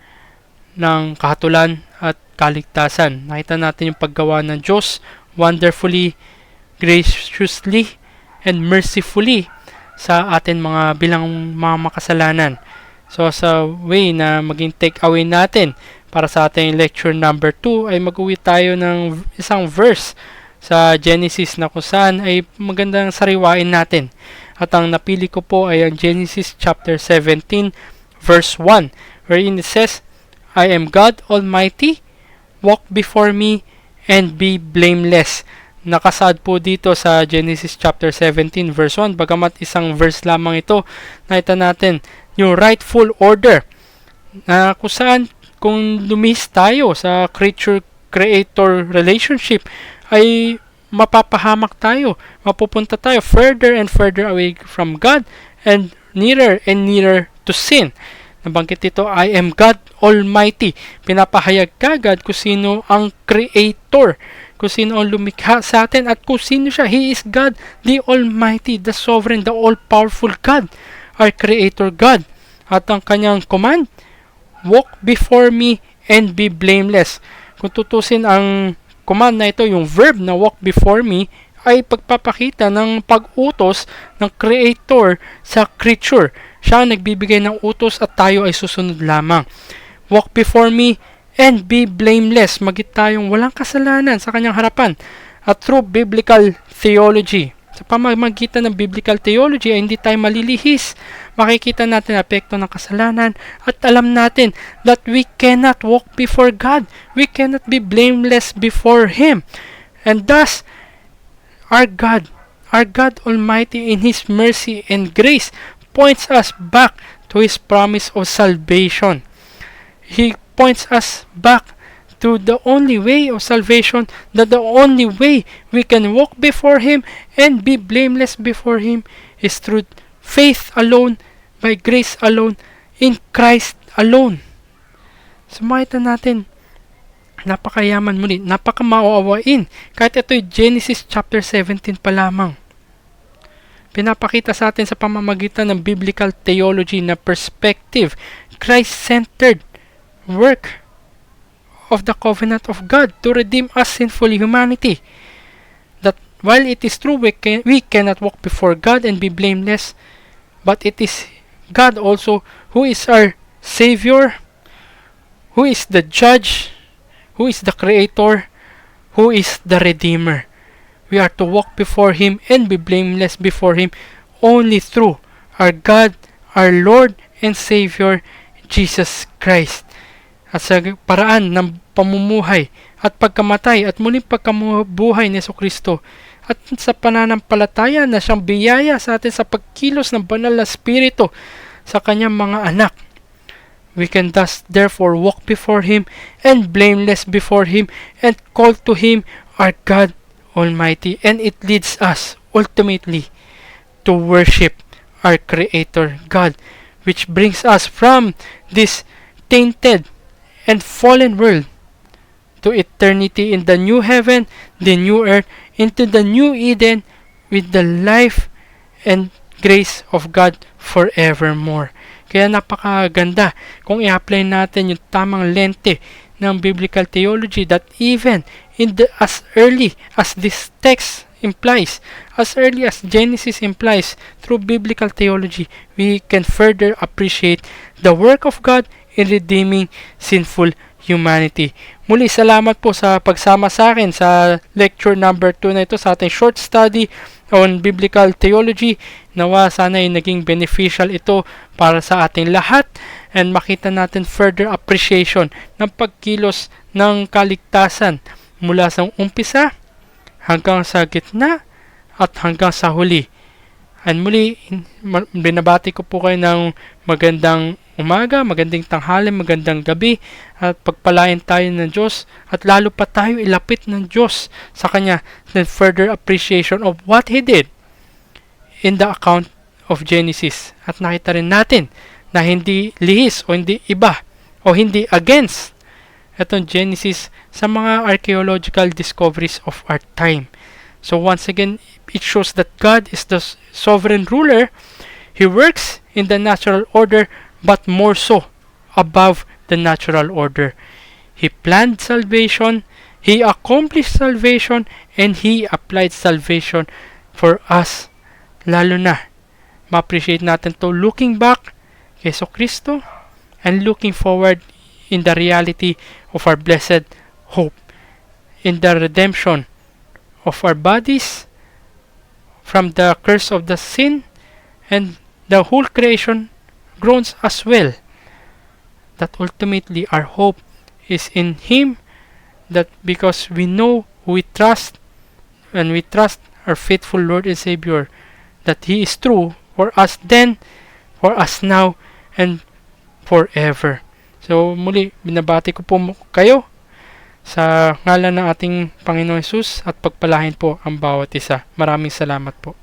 ng kahatulan at kaligtasan. Nakita natin yung paggawa ng Diyos wonderfully, graciously, and mercifully sa atin mga bilang mga makasalanan. So, sa way na maging take away natin para sa ating lecture number 2 ay mag-uwi tayo ng isang verse sa Genesis na kung saan ay magandang sariwain natin. At ang napili ko po ay ang Genesis chapter 17 verse 1, wherein it says, I am God Almighty, walk before me and be blameless. Nakasaad po dito sa Genesis chapter 17 verse 1, bagamat isang verse lamang ito, nakita natin yung rightful order na kung saan kung lumihis tayo sa creature-creator relationship ay mapapahamak tayo, mapupunta tayo further and further away from God and nearer to sin. Nabanggit ito, I am God Almighty. Pinapahayag kagad kung sino ang creator, kung sino ang lumikha sa atin at kung sino siya. He is God, the Almighty, the sovereign, the all-powerful God, our creator God. At ang kanyang command, walk before me and be blameless. Kung tutusin ang command na ito, yung verb na walk before me, ay pagpapakita ng pag-utos ng creator sa creature. Siya ang nagbibigay ng utos at tayo ay susunod lamang. Walk before me and be blameless. Magit tayong walang kasalanan sa kanyang harapan. At through biblical theology, sa pamamagitan ng biblical theology ay hindi tayo malilihis. Makikita natin ang epekto ng kasalanan at alam natin that we cannot walk before God. We cannot be blameless before Him. And thus, our God Almighty in His mercy and grace points us back to His promise of salvation. He points us back to the only way of salvation, that the only way we can walk before Him and be blameless before Him is through faith alone, by grace alone, in Christ alone. So makita natin, napakayaman muli, napakamaawain. Kahit ito'y Genesis chapter 17 pa lamang. Pinapakita sa atin sa pamamagitan ng biblical theology na perspective, Christ-centered work of the covenant of God to redeem us sinful humanity. That while it is true we cannot walk before God and be blameless, but it is God also who is our Savior, who is the Judge, who is the Creator, who is the Redeemer. We are to walk before Him and be blameless before Him only through our God, our Lord and Savior, Jesus Christ. At sa paraan ng pamumuhay at pagkamatay at muling pagkabuhay ni Jesucristo at sa pananampalataya na siyang biyaya sa atin sa pagkilos ng banal na Espiritu sa kanyang mga anak. We can thus therefore walk before Him and blameless before Him and call to Him our God Almighty, and it leads us ultimately to worship our Creator God, which brings us from this tainted and fallen world to eternity in the new heaven, the new earth, into the new Eden with the life and grace of God forevermore. Kaya napakaganda kung i-apply natin yung tamang lente ng biblical theology, that even in as early as this text implies, as early as Genesis implies, through biblical theology, we can further appreciate the work of God in redeeming sinful humanity. Muli, salamat po sa pagsama sa akin sa lecture number 2 na ito sa ating short study on biblical theology. Nawa sana ay naging beneficial ito para sa ating lahat. and makita natin further appreciation ng pagkilos ng kaligtasan mula sa umpisa hanggang sa gitna at hanggang sa huli. And muli, binabati ko po kayo ng magandang umaga, magandang tanghali, magandang gabi, at pagpalain tayo ng Diyos at lalo pa tayo ilapit ng Diyos sa Kanya and further appreciation of what He did in the account of Genesis. At nakita rin natin na hindi lihis o hindi iba o hindi against itong Genesis sa mga archaeological discoveries of our time. So once again, it shows that God is the sovereign ruler. He works in the natural order, but more so above the natural order. He planned salvation, He accomplished salvation, and He applied salvation for us. Lalo na, ma-appreciate natin to looking back kay Yesu Kristo and looking forward in the reality of our blessed hope, in the redemption of our bodies from the curse of the sin, and the whole creation groans as well, that ultimately our hope is in Him, that because we know we trust and we trust our faithful Lord and Savior, that He is true for us then, for us now, and forever. So muli, binabati ko po kayo sa ngalan ng ating Panginoon Jesus at pagpalain po ang bawat isa. Maraming salamat po.